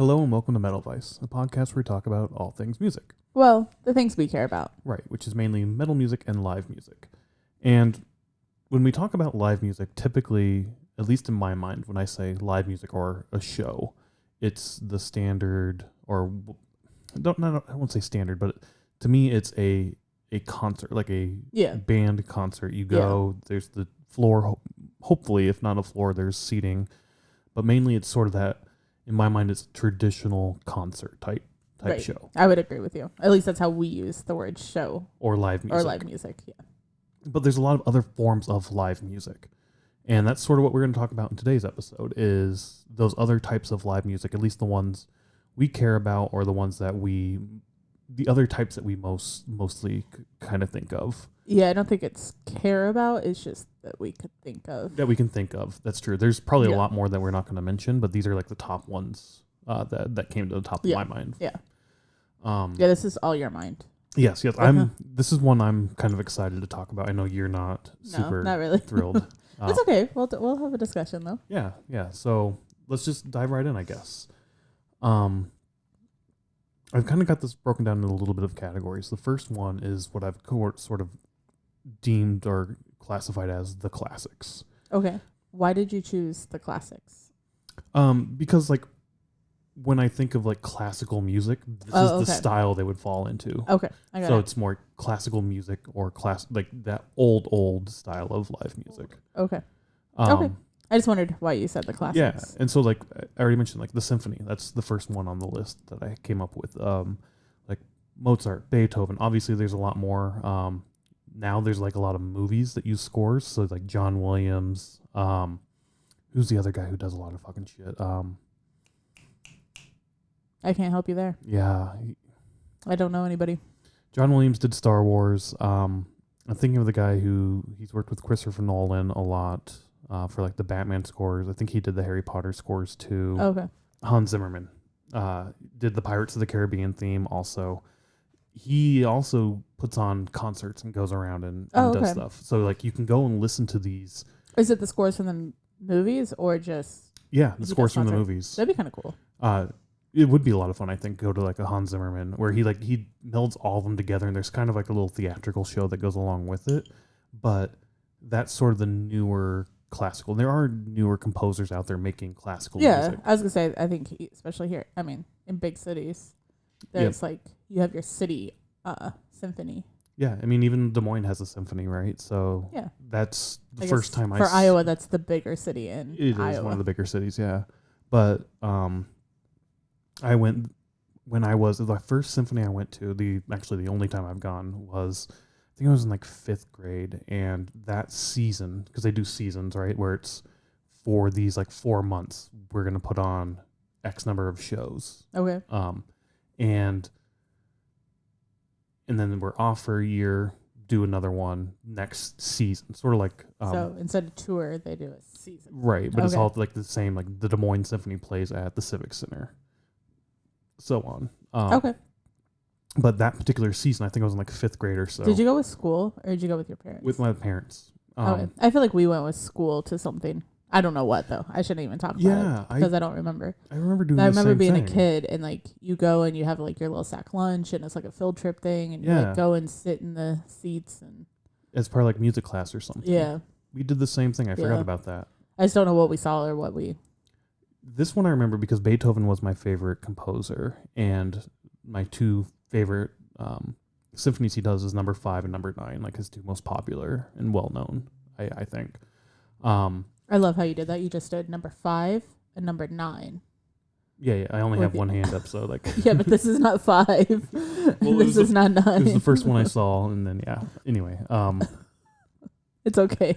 Hello and welcome to Metal Vice, a podcast where we talk about all things music. Well, the things we care about. Right, which is mainly metal music and live music. And when we talk about live music, typically, at least in my mind, when I say live music or a show, it's the standard, or I won't say standard, but to me, it's a concert, like a band concert. You go, there's the floor, hopefully, if not a floor, there's seating, but mainly it's sort of that. In my mind, it's traditional concert type Right. show. I would agree with you. At least that's how we use the word show. Or live music. Yeah. But there's a lot of other forms of live music. And that's sort of what we're going to talk about in today's episode is those other types of live music, at least the ones we care about or the ones that the other types that we mostly kind of think of. Yeah, I don't think it's care about. It's just that we could think of. That we can think of. That's true. There's probably a lot more that we're not going to mention, but these are like the top ones that came to the top of my mind. Yeah. This is all your mind. Yes. This is one I'm kind of excited to talk about. I know you're not super not really. thrilled. It's okay. We'll have a discussion though. Yeah. So let's just dive right in, I guess. I've kind of got this broken down into a little bit of categories. The first one is what I've sort of deemed or classified as the classics. Okay. Why did you choose the classics? Because like when I think of like classical music, this is the style they would fall into. Okay. So it's more classical music or like that old style of live music. Okay. Okay. I just wondered why you said the classics. Yeah, and so like I already mentioned, like the symphony. That's the first one on the list that I came up with. Like Mozart, Beethoven. Obviously, there's a lot more. Now there's like a lot of movies that use scores. So like John Williams. Who's the other guy who does a lot of fucking shit? I can't help you there. Yeah. I don't know anybody. John Williams did Star Wars. I'm thinking of the guy he's worked with Christopher Nolan a lot. For like the Batman scores. I think he did the Harry Potter scores too. Okay. Hans Zimmerman did the Pirates of the Caribbean theme also. He also puts on concerts and goes around and does stuff. So like you can go and listen to these. Is it the scores from the movies or just? Yeah, the scores from the movies. That'd be kind of cool. It would be a lot of fun, I think, go to like a Hans Zimmerman where he melds all of them together and there's kind of like a little theatrical show that goes along with it. But that's sort of the newer classical. There are newer composers out there making classical music. I was gonna say, I think especially here, I mean, in big cities, there's like you have your city symphony. Yeah, I mean, even Des Moines has a symphony, right? So that's the first time for Iowa. That's the bigger city in Iowa. It is one of the bigger cities, yeah. But I went when I was the first symphony I went to. The only time I've gone was. I think I was in like 5th grade, and that season, because they do seasons, right, where it's for these like 4 months, we're going to put on X number of shows. Okay. And then we're off for a year, do another one next season. Sort of like... so instead of tour, they do a season. Right, but it's all like the same, like the Des Moines Symphony plays at the Civic Center. So on. Okay. But that particular season, I think I was in like 5th grade or so. Did you go with school or did you go with your parents? With my parents. Okay. I feel like we went with school to something. I don't know what though. I shouldn't even talk about it because I don't remember. I remember doing. I remember being a kid and like you go and you have like your little sack lunch and it's like a field trip thing and you like go and sit in the seats and. It's part of like music class or something. Yeah. We did the same thing. I forgot about that. I just don't know what we saw or what we. This one I remember because Beethoven was my favorite composer and my two favorite symphonies he does is number 5 and number 9, like his two most popular and well known, I think. I love how you did that. You just did number 5 and number 9. Yeah. I only have one hand up, so like. Yeah, but this is not 5. Well, this is not 9. It was the first one I saw, and then Anyway, it's okay.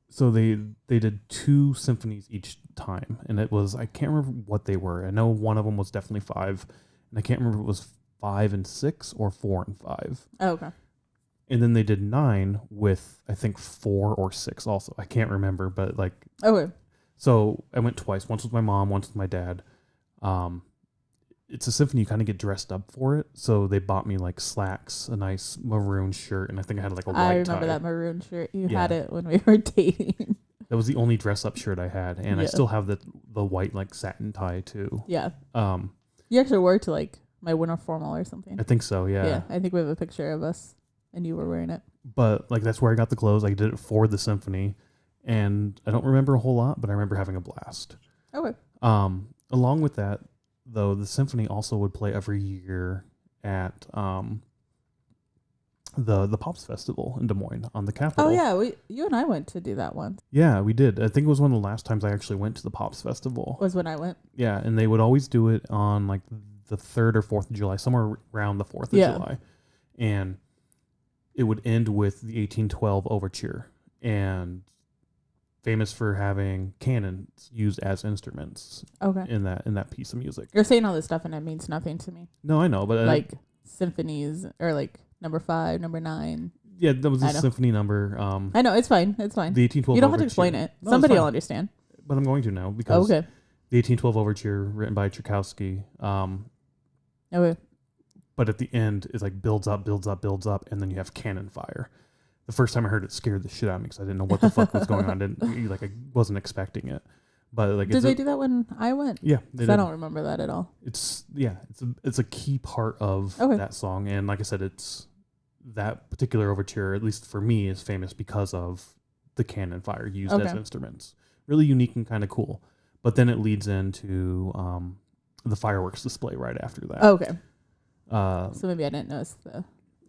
So they did 2 symphonies each time, and it was I can't remember what they were. I know one of them was definitely 5. And I can't remember if it was 5 and 6 or 4 and 5. Oh, okay. And then they did 9 with, I think, 4 or 6 also. I can't remember, but like... Okay. So I went twice. Once with my mom, once with my dad. It's a symphony. You kind of get dressed up for it. So they bought me like slacks, a nice maroon shirt, and I think I had like a white tie. I remember that maroon shirt. You had it when we were dating. That was the only dress up shirt I had, and I Yeah. still have the white like satin tie too. Yeah. Um, You actually wore it to like my winter formal or something. I think so. Yeah. I think we have a picture of us and you were wearing it. But like that's where I got the clothes. I did it for the symphony, and I don't remember a whole lot, but I remember having a blast. Okay. Along with that, though, the symphony also would play every year at the Pops Festival in Des Moines on the Capitol. Oh yeah, you and I went to do that one. Yeah, we did. I think it was one of the last times I actually went to the Pops Festival. Was when I went. Yeah, and they would always do it on like the 3rd or 4th of July, somewhere around the 4th of July. And it would end with the 1812 Overture, and famous for having cannons used as instruments Okay. in that piece of music. You're saying all this stuff and it means nothing to me. No, I know, but Like symphonies or like number 5, number 9. yeah, that was a symphony number. I know, it's fine. It's fine. The 1812 You don't have to Overture. explain it. No, Somebody it's will fine. understand. But I'm going to now because Okay. the 1812 Overture, written by Tchaikovsky, Okay. but at the end it like builds up, and then you have cannon fire. The first time I heard it scared the shit out of me because I didn't know what the fuck was going on. I wasn't expecting it. But like, Did they do that when I went? Yeah, they 'Cause did. I don't remember that at all. It's a key part of Okay. that song, and like I said, it's that particular overture, at least for me, is famous because of the cannon fire used as Okay. instruments. Really unique and kind of cool. But then it leads into the fireworks display right after that. Oh, okay. So maybe I didn't notice the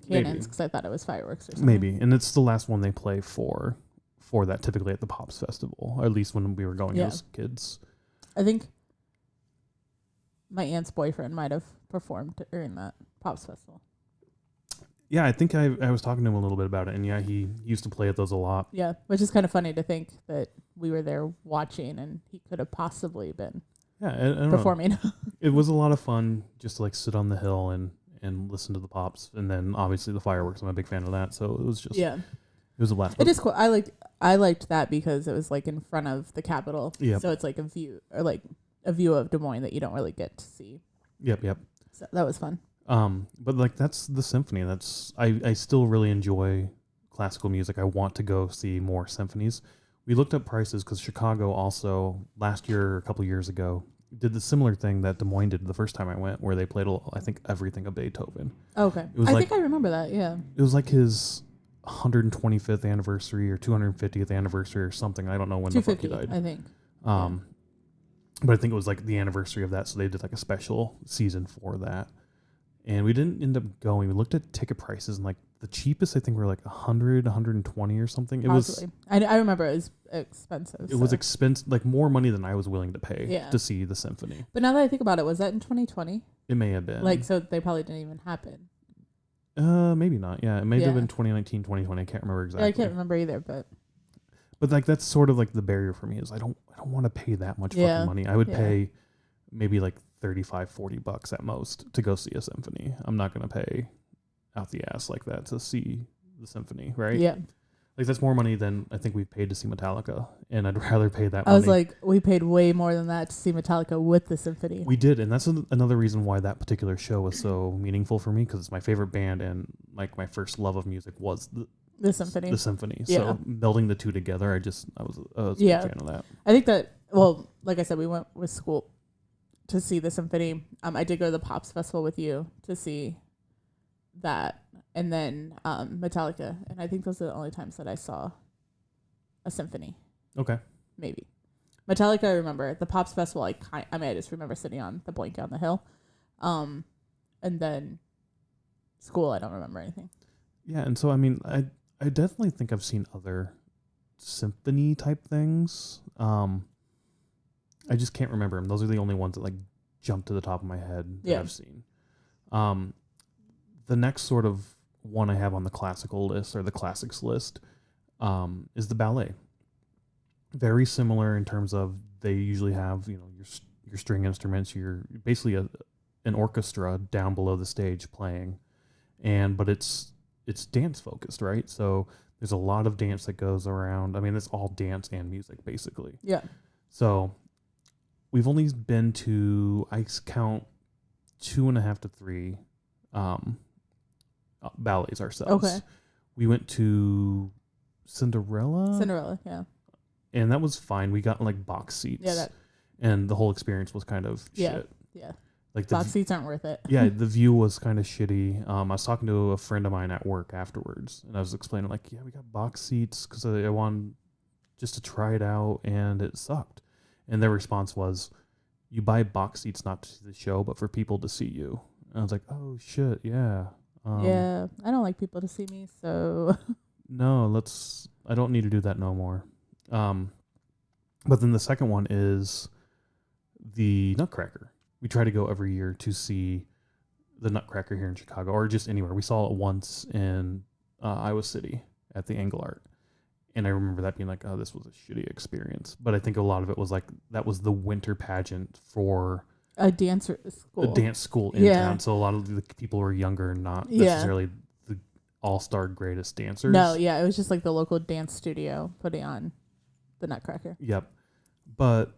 Maybe. cannons because I thought it was fireworks or something. maybe, and it's the last one they play for that, typically at the Pops Festival, or at least when we were going Yeah. as kids. I think my aunt's boyfriend might have performed during that Pops Festival. Yeah, I think I was talking to him a little bit about it, and yeah, he used to play at those a lot. Yeah, which is kind of funny to think that we were there watching and he could have possibly been Yeah, I don't know. performing. It was a lot of fun just to like sit on the hill and listen to the Pops, and then obviously the fireworks. I'm a big fan of that, so it was just Yeah, it was a blast. it is cool. I liked that because it was like in front of the Capitol. Yep. So it's like a view of Des Moines that you don't really get to see. Yep. So that was fun. But like that's the symphony. I still really enjoy classical music. I want to go see more symphonies. We looked up prices because Chicago also last year, a couple years ago, did the similar thing that Des Moines did the first time I went, where they played I think everything of Beethoven. Okay, It was I like- think I remember that. Yeah. It was like his 125th anniversary or 250th anniversary or something. I don't know when the fuck he 250, died. I think. But I think it was like the anniversary of that, so they did like a special season for that. And we didn't end up going. We looked at ticket prices, and like the cheapest I think were like 100, 120 or something. It Possibly. I remember it was expensive. was so. expensive, like more money than I was willing to pay Yeah. to see the symphony. But now that I think about it, was that in 2020? It may have been Like, so they probably didn't even happen. maybe not. Yeah, it may have Yeah. been 2019, 2020. I can't remember exactly. Yeah, I can't remember either, but But like that's sort of like the barrier for me is I don't want to pay that much Yeah. fucking money. I would Yeah. pay maybe like $35-$40 at most to go see a symphony. I'm not going to pay out the ass like that to see the symphony, right? yeah. Like that's more money than I think we've paid to see Metallica, and I'd rather pay that I money. was like, we paid way more than that to see Metallica with the symphony. We did, and that's another reason why that particular show was so meaningful for me, because it's my favorite band, and like my first love of music was The symphony. the symphony. Yeah. So melding the two together, I was a Yeah. big fan of that. I think that, well, like I said, we went with school to see the symphony. I did go to the Pops Festival with you to see that, and then Metallica, and I think those are the only times that I saw a symphony. Okay. Maybe Metallica, I remember. The Pops Festival, I just remember sitting on the Boink on the Hill, and then school, I don't remember anything. Yeah, and so I mean, I definitely think I've seen other symphony type things. I just can't remember them. Those are the only ones that like jump to the top of my head that Yeah. I've seen. The next sort of one I have on the classical list or the classics list is the ballet. Very similar in terms of they usually have your string instruments. You're basically an orchestra down below the stage playing, but it's dance focused, right? So there's a lot of dance that goes around. I mean, it's all dance and music basically. Yeah. So we've only been to, I count 2.5 to 3 ballets ourselves. Okay. We went to Cinderella. Cinderella, yeah. and that was fine. We got like box seats. Yeah, that. And the whole experience was kind of shit. Yeah. Like Box seats aren't worth it. Yeah, the view was kind of shitty. I was talking to a friend of mine at work afterwards, and I was explaining like, yeah, we got box seats because I wanted just to try it out, and it sucked. And their response was, "You buy box seats not to see the show, but for people to see you." And I was like, "Oh shit, yeah." Yeah, I don't like people to see me, so No, I don't need to do that no more. But then the second one is the Nutcracker. We try to go every year to see the Nutcracker here in Chicago, or just anywhere. We saw it once in Iowa City at the Engelart, and I remember that being like, "Oh, this was a shitty experience." But I think a lot of it was like that was the winter pageant for a dance school in town. So a lot of the people were younger, not necessarily the all-star greatest dancers. No, yeah, it was just like the local dance studio putting on the Nutcracker. Yep. But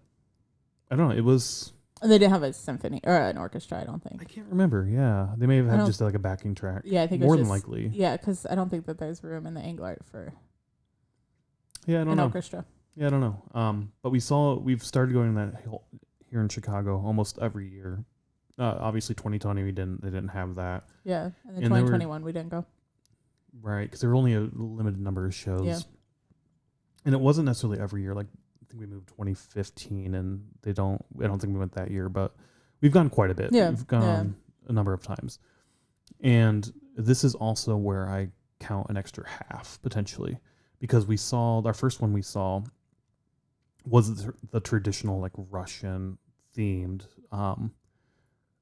I don't know. It was. And they didn't have a symphony or an orchestra, I don't think. I can't remember. Yeah, they may have had just like a backing track. Yeah, I think more it was than just, likely. Yeah, because I don't think that there's room in the Engelart for. Yeah, I don't know. Orchestra. Yeah, I don't know. But we've started going to that here in Chicago almost every year. Obviously, 2020 they didn't have that. Yeah, and then 2021 we didn't go. Right, because there were only a limited number of shows. Yeah. And it wasn't necessarily every year. Like I think we moved 2015, and I don't think we went that year, but we've gone quite a bit. Yeah, we've gone a number of times, and this is also where I count an extra half potentially, because we saw our first one we saw was the traditional like Russian themed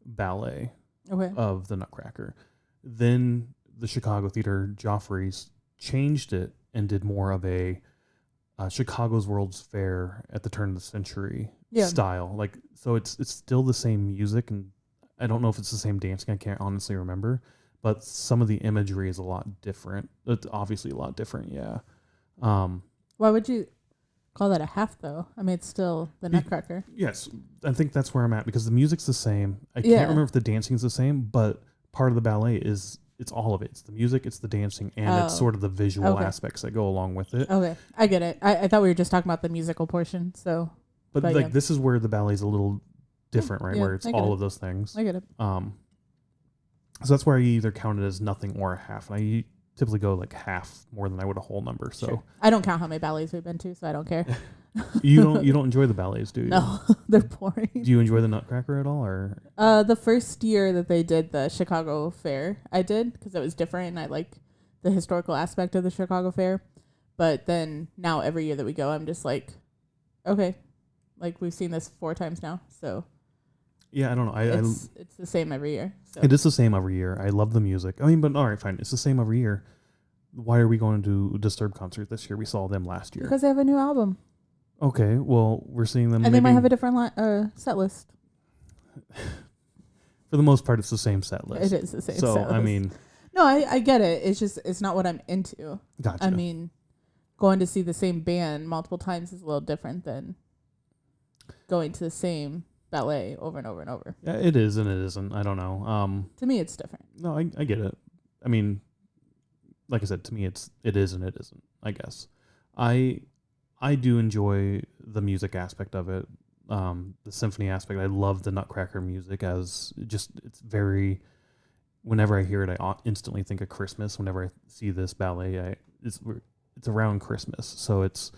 ballet of the Nutcracker. Then the Chicago Theater Joffrey's changed it and did more of a Chicago's World's Fair at the turn of the century style. Like, so it's still the same music, and I don't know if it's the same dancing. I can't honestly remember, but some of the imagery is a lot different. It's obviously a lot different. Yeah. Why would you call that a half though? I mean, it's still the Nutcracker. Yes, I think that's where I'm at because the music's the same. I can't remember if the dancing's the same, but part of the ballet is it's all of it. It's the music, it's the dancing, and it's sort of the visual aspects that go along with it. Okay, I get it. I thought we were just talking about the musical portion. So, but like this is where the ballet's a little different, right? Where it's all of those things. I get it. So that's where I either count it as nothing or a half, and I typically go like half more than I would a whole number. So sure. I don't count how many ballets we've been to, so I don't care. You don't enjoy the ballets, do you? No, they're boring. Do you enjoy the Nutcracker at all, or? The first year that they did the Chicago Fair, I did because it was different, and I liked the historical aspect of the Chicago Fair. But then now every year that we go, I'm just like, okay, like we've seen this 4 times now, so. Yeah, I don't know. It's the same every year. So. It is the same every year. I love the music. I mean, but all right, fine. It's the same every year. Why are we going to Disturbed concert this year? We saw them last year. Because they have a new album. Okay, well, we're seeing them. And they might have a different set list. For the most part, it's the same set list. It is the same set list. So, I mean. No, I get it. It's just, it's not what I'm into. Gotcha. I mean, going to see the same band multiple times is a little different than going to the same ballet over and over and over. Yeah, it is and it isn't. I don't know. To me, it's different. No, I get it. I mean, like I said, to me, it is and it isn't, I guess. I do enjoy the music aspect of it, the symphony aspect. I love the Nutcracker music it's very, whenever I hear it, I instantly think of Christmas. Whenever I see this ballet, it's around Christmas. So it's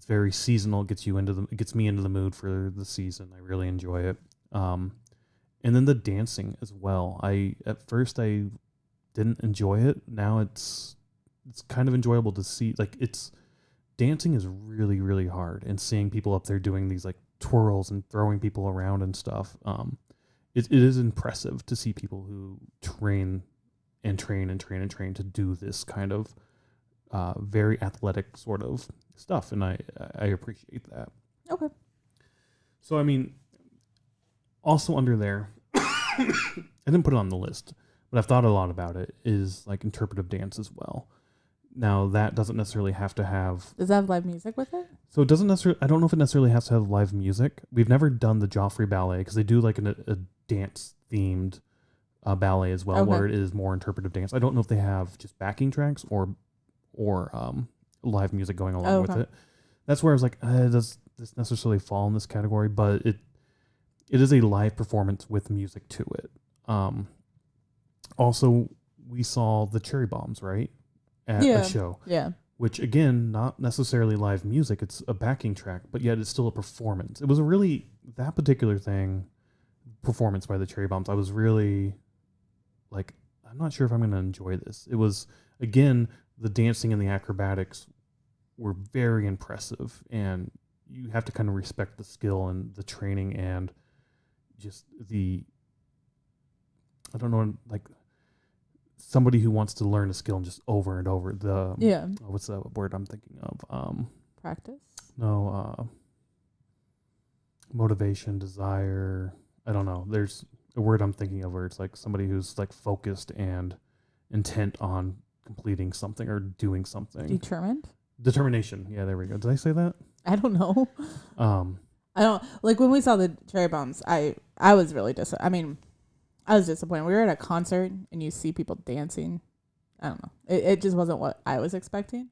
very seasonal, it gets me into the mood for the season. I really enjoy it. And then the dancing as well. At first I didn't enjoy it. Now it's kind of enjoyable to see. Like dancing is really, really hard, and seeing people up there doing these like twirls and throwing people around and stuff. It is impressive to see people who train to do this kind of very athletic sort of stuff, and I appreciate that. Okay. So I mean, also under there, I didn't put it on the list, but I've thought a lot about it, is like interpretive dance as well. Now that doesn't necessarily have to have. Does that have live music with it? So it doesn't necessarily. I don't know if it necessarily has to have live music. We've never done the Joffrey ballet because they do like a dance themed ballet as well, where it is more interpretive dance. I don't know if they have just backing tracks or live music going along with it. that's where I was like, does this necessarily fall in this category? But it is a live performance with music to it. Also, we saw the Cherry Bombs, right, at a show. Yeah. Which again, not necessarily live music. It's a backing track, but yet it's still a performance. It was a really, that particular thing, performance by the Cherry Bombs, I was really like, I'm not sure if I'm going to enjoy this. It was, again, the dancing and the acrobatics were very impressive, and you have to kind of respect the skill and the training and just the, I don't know, like somebody who wants to learn a skill and just over and over. What's the word I'm thinking of? Practice? No, motivation, desire. I don't know. There's a word I'm thinking of where it's like somebody who's like focused and intent on completing something or doing something. Determined? Determination. Yeah, there we go. Did I say that? I don't know. I don't, like, when we saw the Cherry Bombs, I was really I was disappointed. We were at a concert and you see people dancing. I don't know. It just wasn't what I was expecting.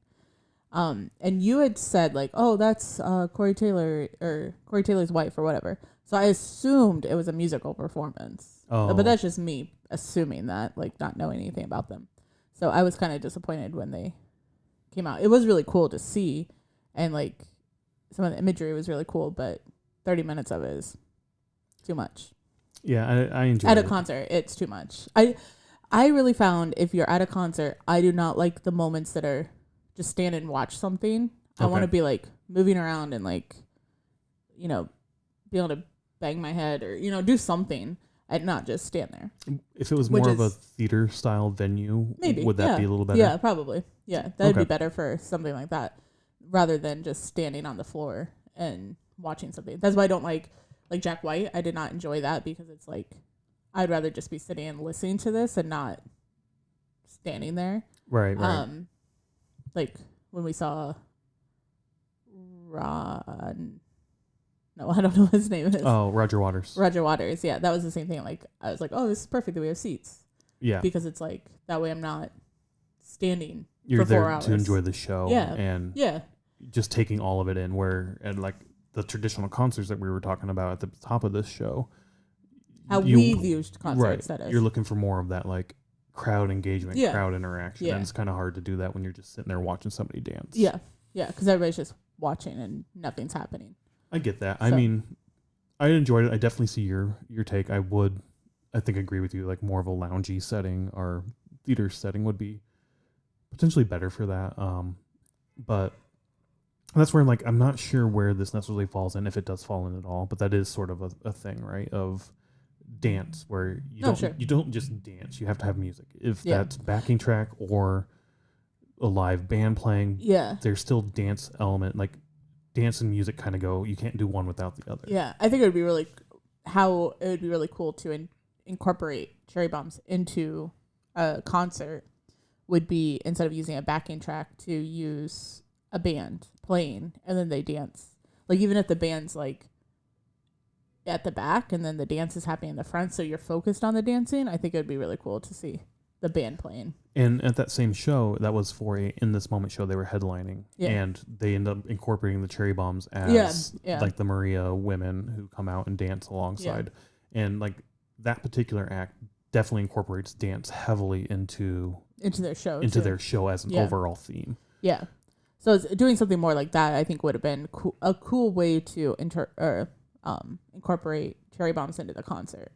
And you had said like, oh, that's Corey Taylor or Corey Taylor's wife or whatever. So I assumed it was a musical performance. Oh. But that's just me assuming that, like, not knowing anything about them. So I was kind of disappointed when they came out. It was really cool to see, and like some of the imagery was really cool, but 30 minutes of it is too much. Yeah, I enjoyed at it. a concert. It's too much. I really found if you're at a concert, I do not like the moments that are just stand and watch something. I want to be like moving around and like, you know, be able to bang my head or, you know, do something and not just stand there. If it was more of a theater style venue, maybe would that be a little better? Yeah, probably. Yeah, that'd be better for something like that rather than just standing on the floor and watching something. That's why I don't like Jack White. I did not enjoy that because it's like I'd rather just be sitting and listening to this and not standing there. Right. Like when we saw Ron. No, I don't know what his name is. Oh, Roger Waters. Roger Waters. Yeah, that was the same thing. Like I was like, oh, this is perfect that we have seats. Yeah. Because it's like that way I'm not standing. You're for 4 there hours. to enjoy the show. Yeah. And yeah, just taking all of it in. Where at like the traditional concerts that we were talking about at the top of this show, how we view concerts. Right. That is. You're looking for more of that like crowd engagement, crowd interaction, Yeah. and it's kind of hard to do that when you're just sitting there watching somebody dance. Yeah, because everybody's just watching and nothing's happening. I get that. So. I mean, I enjoyed it. I definitely see your take. I think agree with you. Like more of a loungy setting or theater setting would be potentially better for that. But that's where I'm like, I'm not sure where this necessarily falls in, if it does fall in at all. But that is sort of a thing, right? Of dance where you don't just dance. You have to have music. If that's backing track or a live band playing, there's still dance element. Like dance and music kind of go. You can't do one without the other. Yeah, I think it would be really cool to incorporate Cherry Bombs into a concert. Would be instead of using a backing track to use a band playing and then they dance. Like even if the band's like at the back and then the dance is happening in the front, so you're focused on the dancing, I think it would be really cool to see the band playing. And at that same show, that was for a In This Moment show, they were headlining, and they end up incorporating the Cherry Bombs as like the Maria women who come out and dance alongside. And like that particular act definitely incorporates dance heavily into their show as an overall theme. Yeah. So doing something more like that, I think would have been a cool way to incorporate Cherry Bombs into the concert.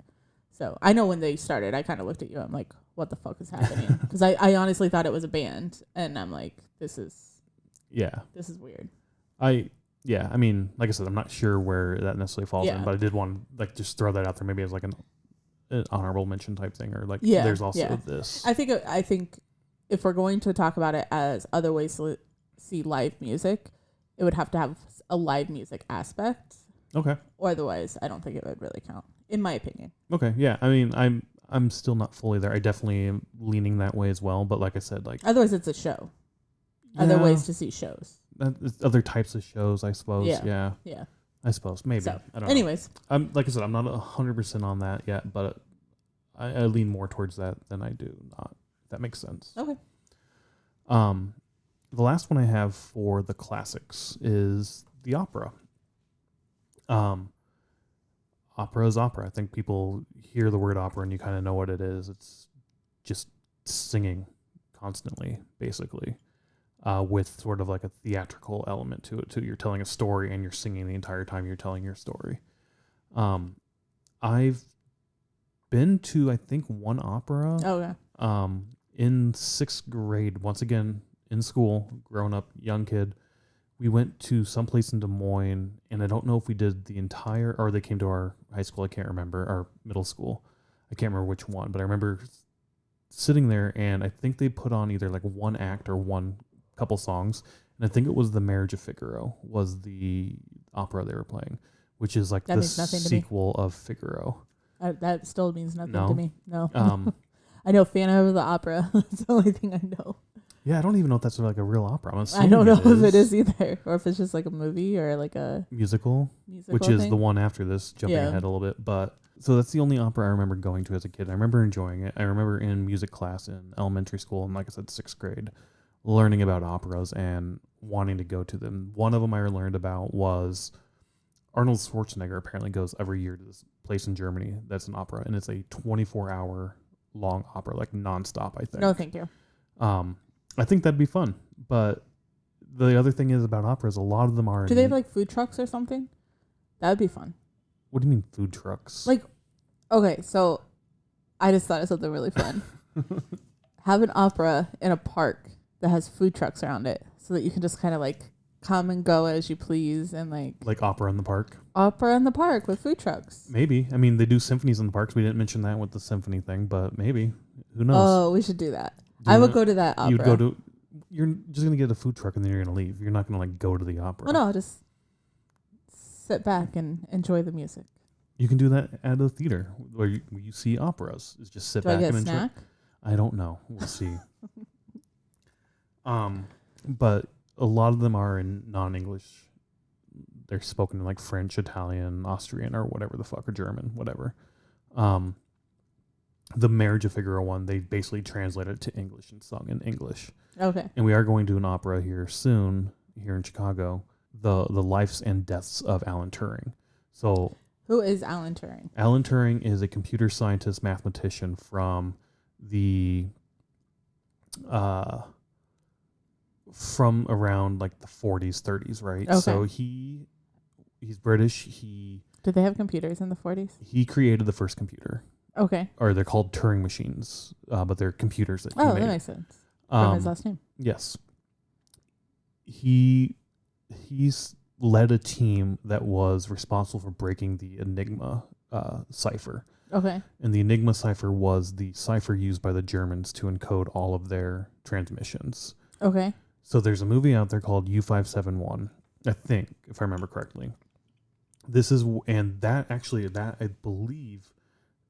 So I know when they started, I kind of looked at you. I'm like, what the fuck is happening? Because I honestly thought it was a band, and I'm like, this is weird. I mean, like I said, I'm not sure where that necessarily falls in, but I did want to like just throw that out there, maybe as like an honorable mention type thing, or like there's also this. I think if we're going to talk about it as other ways to see live music, it would have to have a live music aspect. Okay. Or otherwise, I don't think it would really count, in my opinion. Okay. Yeah. I mean, I'm still not fully there. I definitely am leaning that way as well. But like I said, like otherwise it's a show. Other ways to see shows. Other types of shows, I suppose. Yeah. I suppose maybe. So, I don't anyways, know. Like I said, I'm not 100% on that yet, but I lean more towards that than I do not. If that makes sense. Okay. the last one I have for the classics is the opera. Opera is opera. I think people hear the word opera and you kind of know what it is. It's just singing constantly, basically, with sort of like a theatrical element to it too. You're telling a story and you're singing the entire time you're telling your story. I've been to, I think, one opera. Oh yeah. In 6th grade, once again in school, grown up, young kid. We went to someplace in Des Moines, and I don't know if we did the entire, or they came to our high school. I can't remember, our middle school. I can't remember which one, but I remember sitting there, and I think they put on either like one act or one couple songs, and I think it was The Marriage of Figaro was the opera they were playing, which is like That the means nothing to me. sequel of Figaro. That still means nothing No? to me. No. Um, I know Phantom of the Opera. That's the only thing I know. yeah, I don't even know if that's like a real opera. I'm I assuming don't know if it is either, or if it's just like a movie or like a musical. musical Which is thing. the one after this, jumping Yeah. ahead a little bit. But so that's the only opera I remember going to as a kid. I remember enjoying it. I remember in music class in elementary school, and like I said, 6th grade, learning about operas and wanting to go to them. One of them I learned about was Arnold Schwarzenegger apparently goes every year to this place in Germany that's an opera, and it's a 24-hour long opera, like nonstop, I think. No, thank you. I think that'd be fun. But the other thing is about operas, a lot of them are... Do they have like food trucks or something? That would be fun. What do you mean food trucks? Like, okay, so I just thought of something really fun. Have an opera in a park that has food trucks around it, so that you can just kind of like come and go as you please, and like opera in the park? opera in the park with food trucks. Maybe. I mean, they do symphonies in the parks. We didn't mention that with the symphony thing, but maybe. Who knows? Oh, we should do that. Do I you would know- go to that opera. You'd go to... You're just going to get a food truck and then you're going to leave. You're not going to like go to the opera. Oh no, just sit back and enjoy the music. You can do that at a theater where you see operas. Is just sit Do I back get and a enjoy. snack? I don't know. We'll see. But a lot of them are in non-English. They're spoken in like French, Italian, Austrian, or whatever the fuck, or German, whatever. The Marriage of Figaro one, they basically translated it to English and sung in English. Okay. And we are going to an opera here soon, here in Chicago, the Lives and Deaths of Alan Turing. So Who is Alan Turing? Alan Turing is a computer scientist, mathematician from the from around like the 40s, 30s, right? Okay. So he's British. Did they have computers in the 40s? He created the first computer, Okay. or they're called Turing machines, but they're computers that he Oh, made. that makes sense. From his Um, last name. Yes. He's led a team that was responsible for breaking the Enigma cipher. Okay. And the Enigma cipher was the cipher used by the Germans to encode all of their transmissions. Okay. So there's a movie out there called U-571, I think, if I remember correctly. This is, and that actually, that I believe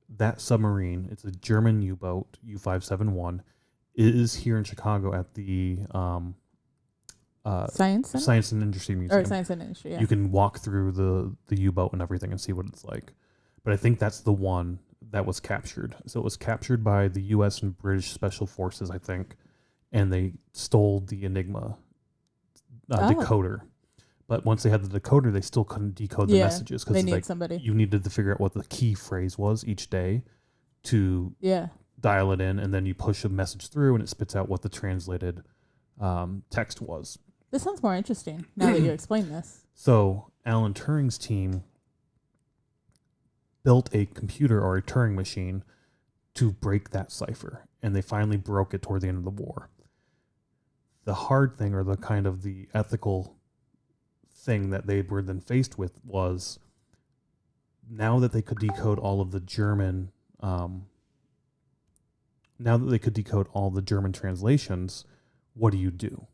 that submarine, it's a German U-boat, U-571, is here in Chicago at the Science Center? Science and Industry Museum. Or Science and Industry, yeah. You can walk through the U-boat and everything and see what it's like. But I think that's the one that was captured. So it was captured by the U.S. and British Special Forces, I think, and they stole the Enigma decoder. But once they had the decoder, they still couldn't decode the messages They because need like somebody. you needed to figure out what the key phrase was each day to Yeah. dial it in, and then you push a message through, and it spits out what the translated text was. This sounds more interesting now that you explain this. So Alan Turing's team built a computer or a Turing machine to break that cipher, and they finally broke it toward the end of the war. The hard thing, or the kind of the ethical thing that they were then faced with, was now that they could decode all of the German translations, what do?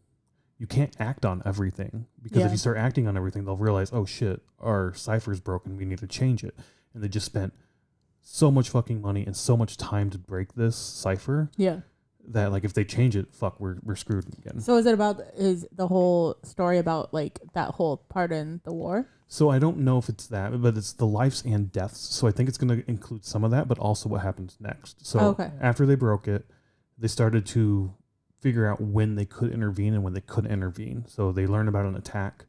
You can't act on everything, because if you start acting on everything, they'll realize, oh shit, our cipher's broken, we need to change it. And they just spent so much fucking money and so much time to break this cipher Yeah. that like if they change it, fuck, we're screwed again. So is the whole story about like that whole part in the war? So I don't know if it's that, but it's the lives and deaths. So I think it's going to include some of that, but also what happens next. So after they broke it, they started to figure out when they could intervene and when they couldn't intervene. So they learn about an attack.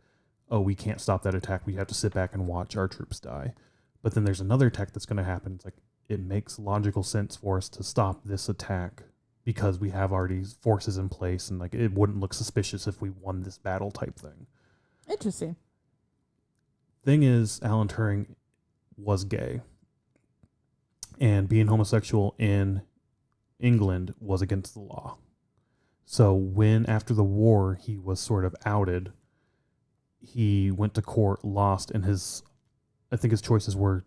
Oh, we can't stop that attack. We have to sit back and watch our troops die. But then there's another attack that's going to happen. It's like, it makes logical sense for us to stop this attack because we have already forces in place, and like it wouldn't look suspicious if we won this battle type thing. Interesting. Thing is, Alan Turing was gay, and being homosexual in England was against the law. So when, after the war, he was sort of outed, he went to court, lost, and I think his choices were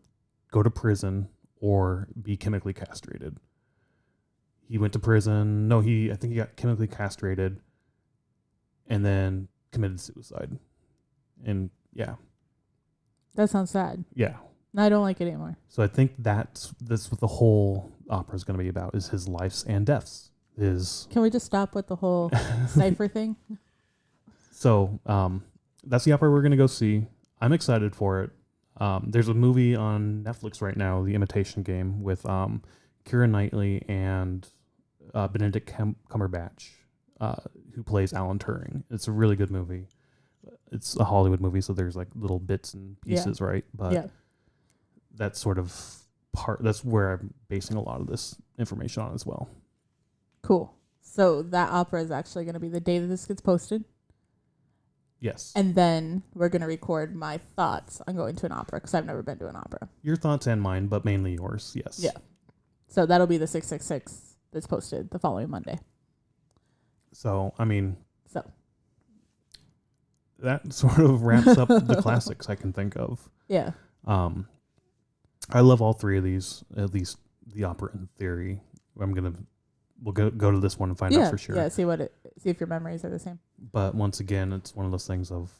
go to prison or be chemically castrated. He went to prison. No, I think he got chemically castrated and then committed suicide. And yeah. That sounds sad. Yeah. No, I don't like it anymore. So I think that's what the whole opera is going to be about, is his lives and deaths. Can we just stop with the whole cipher thing? So that's the opera we're going to go see. I'm excited for it. There's a movie on Netflix right now, The Imitation Game, with Keira Knightley and Benedict Cumberbatch, who plays Alan Turing. It's a really good movie. It's a Hollywood movie, so there's like little bits and pieces, right? But that's sort of that's where I'm basing a lot of this information on as well. Cool. So that opera is actually going to be the day that this gets posted. Yes. And then we're going to record my thoughts on going to an opera, because I've never been to an opera. Your thoughts and mine, but mainly yours, yes. Yeah. So that'll be the 666 that's posted the following Monday. So, I mean, that sort of wraps up the classics I can think of. Yeah. I love all three of these, at least the opera in theory. We'll go to this one and find out for sure. Yeah, see if your memories are the same. But once again, it's one of those things of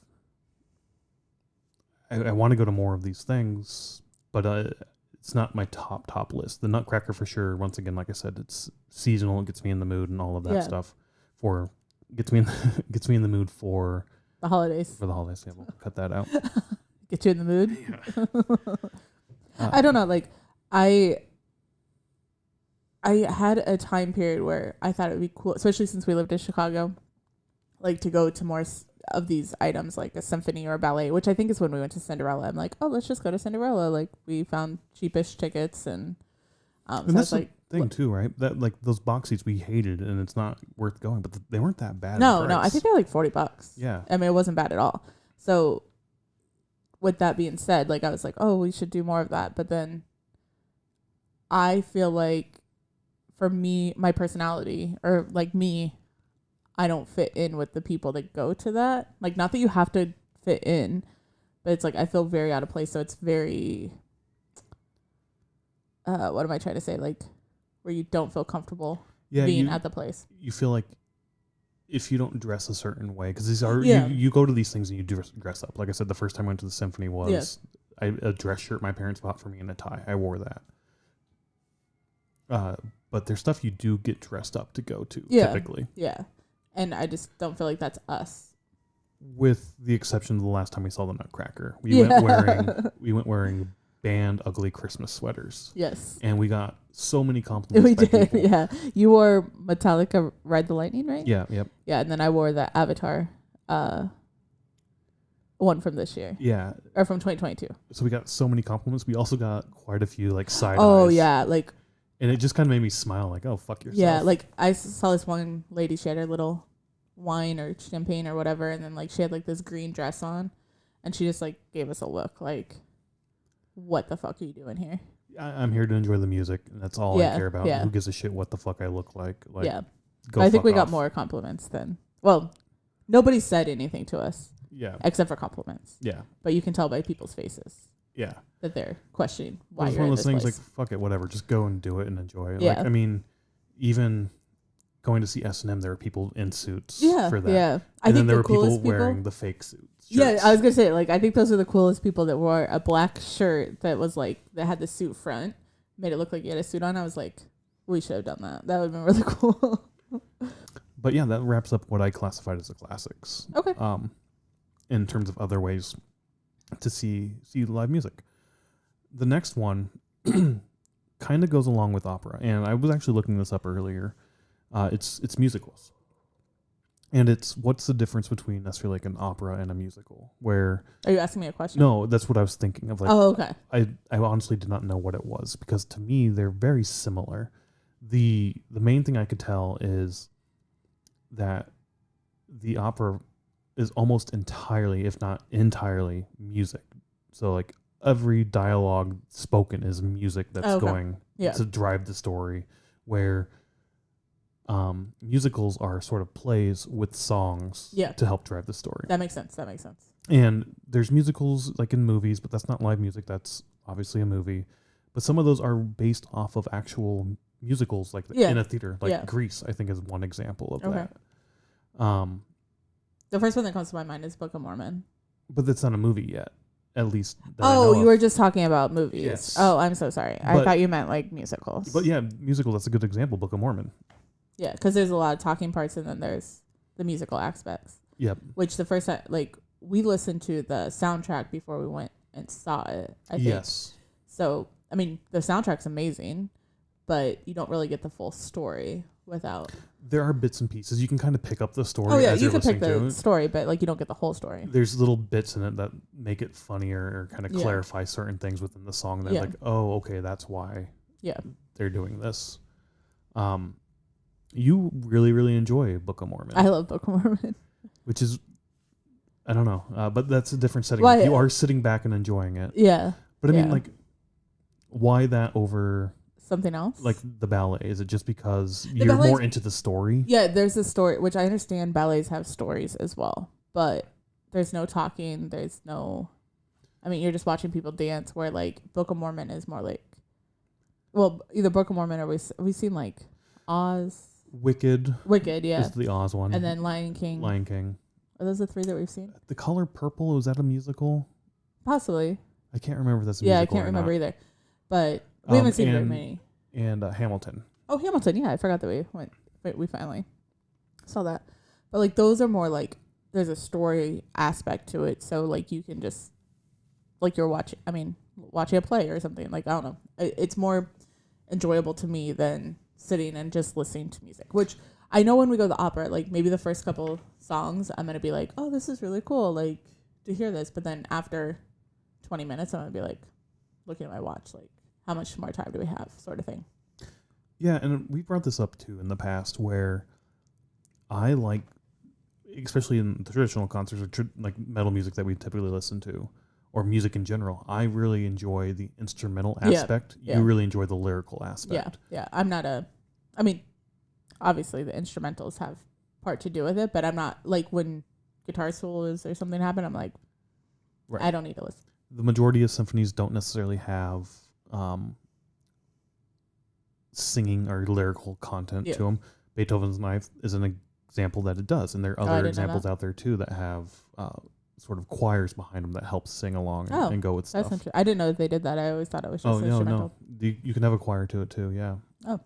I want to go to more of these things, but it's not my top list. The Nutcracker for sure. Once again, like I said, it's seasonal. It gets me in the mood and all of that stuff. Gets me in the mood for the holidays. For the holidays, yeah, we'll cut that out. Get you in the mood. Yeah. I don't know. Like I had a time period where I thought it would be cool, especially since we lived in Chicago, like to go to more of these items, like a symphony or a ballet, which I think is when we went to Cinderella. I'm like, oh, let's just go to Cinderella. Like we found cheapish tickets and so that's the thing too, right? That like those box seats we hated, and it's not worth going, but they weren't that bad. No, I think they're like $40. Yeah, I mean it wasn't bad at all. So with that being said, like I was like, oh, we should do more of that. But then I feel like for me, my personality, or like me, I don't fit in with the people that go to that. Like, not that you have to fit in, but it's like I feel very out of place. So it's very, what am I trying to say? Like, where you don't feel comfortable being at the place. You feel like if you don't dress a certain way, because these are you go to these things and you dress up. Like I said, the first time I went to the symphony was a dress shirt my parents bought for me and a tie. I wore that. But there's stuff you do get dressed up to go to, typically. Yeah. And I just don't feel like that's us. With the exception of the last time we saw the Nutcracker. We went wearing band ugly Christmas sweaters. Yes. And we got so many compliments. We did, people. Yeah. You wore Metallica Ride the Lightning, right? Yeah, yep. Yeah, and then I wore the Avatar one from this year. Yeah. Or from 2022. So we got so many compliments. We also got quite a few like side eyes. Oh, yeah. Like, and it just kind of made me smile, like, oh, fuck yourself. Yeah, like, I saw this one lady, she had her little wine or champagne or whatever, and then, like, she had, like, this green dress on, and she just, like, gave us a look, like, what the fuck are you doing here? I'm here to enjoy the music, and that's all I care about. Who gives a shit what the fuck I look like? Like, I think we got more compliments than... Well, nobody said anything to us. Yeah. Except for compliments. Yeah. But you can tell by people's faces. Yeah. That they're questioning why it's you're one of in those things place. like, fuck it, whatever. Just go and do it and enjoy it. Yeah. Like, I mean, even going to see S&M, there were people in suits for that. Yeah. And then there were people wearing the fake suits. Yeah, I was going to say, like, I think those are the coolest people that wore a black shirt that was, like, that had the suit front, made it look like you had a suit on. I was like, we should have done that. That would have been really cool. But yeah, that wraps up what I classified as the classics. Okay. In terms of other ways to see live music. The next one kind of goes along with opera, and I was actually looking this up earlier. It's musicals. And it's what's the difference between necessarily like an opera and a musical? Where Are you asking me a question? no, that's what I was thinking of. Like, Oh, okay. I honestly did not know what it was because to me they're very similar. The main thing I could tell is that the opera is almost entirely, if not entirely, music. So like every dialogue spoken is music that's going to drive the story. Where musicals are sort of plays with songs to help drive the story. That makes sense. And there's musicals like in movies, but that's not live music. That's obviously a movie. But some of those are based off of actual musicals, like in a theater. Like Grease, I think, is one example of that. The first one that comes to my mind is Book of Mormon. But that's not a movie yet, at least. You were just talking about movies. Yes. Oh, I'm so sorry. I thought you meant like musicals. But yeah, musical, that's a good example, Book of Mormon. Yeah, because there's a lot of talking parts and then there's the musical aspects. Yep. Which the first time, like, we listened to the soundtrack before we went and saw it, I think. Yes. So, I mean, the soundtrack's amazing, but you don't really get the full story without... There are bits and pieces. You can kind of pick up the story. Oh, yeah, you can pick the story, but, like, you don't get the whole story. There's little bits in it that make it funnier or kind of clarify certain things within the song that, like, oh, okay, that's why they're doing this. You really, really enjoy Book of Mormon. I love Book of Mormon. Which is, I don't know, but that's a different setting. Like you are sitting back and enjoying it. Yeah. But I mean, like, why that over something else? Like the ballet? Is it just because you're more into the story? Yeah, there's a story, which I understand ballets have stories as well. But there's no talking. There's no... I mean, you're just watching people dance, where, like, Book of Mormon is more like... Well, either Book of Mormon or we've seen, like, Oz... Wicked, yeah. Is the Oz one. And then Lion King. Are those the three that we've seen? The Color Purple, was that a musical? Possibly. I can't remember if that's a musical. Yeah, I can't remember either. But we haven't seen very many. And Hamilton. Oh, Hamilton, yeah. I forgot that we finally saw that. But, like, those are more like, there's a story aspect to it. So, like, you can just, like, you're watching a play or something. Like, I don't know. It's more enjoyable to me than sitting and just listening to music, which I know when we go to the opera, like maybe the first couple songs, I'm going to be like, oh, this is really cool, like, to hear this. But then after 20 minutes, I'm going to be like, looking at my watch, like, how much more time do we have, sort of thing. Yeah, and we brought this up too in the past where I like, especially in the traditional concerts or like metal music that we typically listen to, or music in general, I really enjoy the instrumental aspect. You really enjoy the lyrical aspect. Yeah. Obviously the instrumentals have part to do with it, but I'm not, like, when guitar solos or something happen, I'm like, I don't need to listen. The majority of symphonies don't necessarily have singing or lyrical content to them. Beethoven's Ninth is an example that it does, and there are other examples out there too that have sort of choirs behind them that help sing along and go with stuff. That's I didn't know that they did that. I always thought it was just instrumental. No. You can have a choir to it too, yeah. Oh.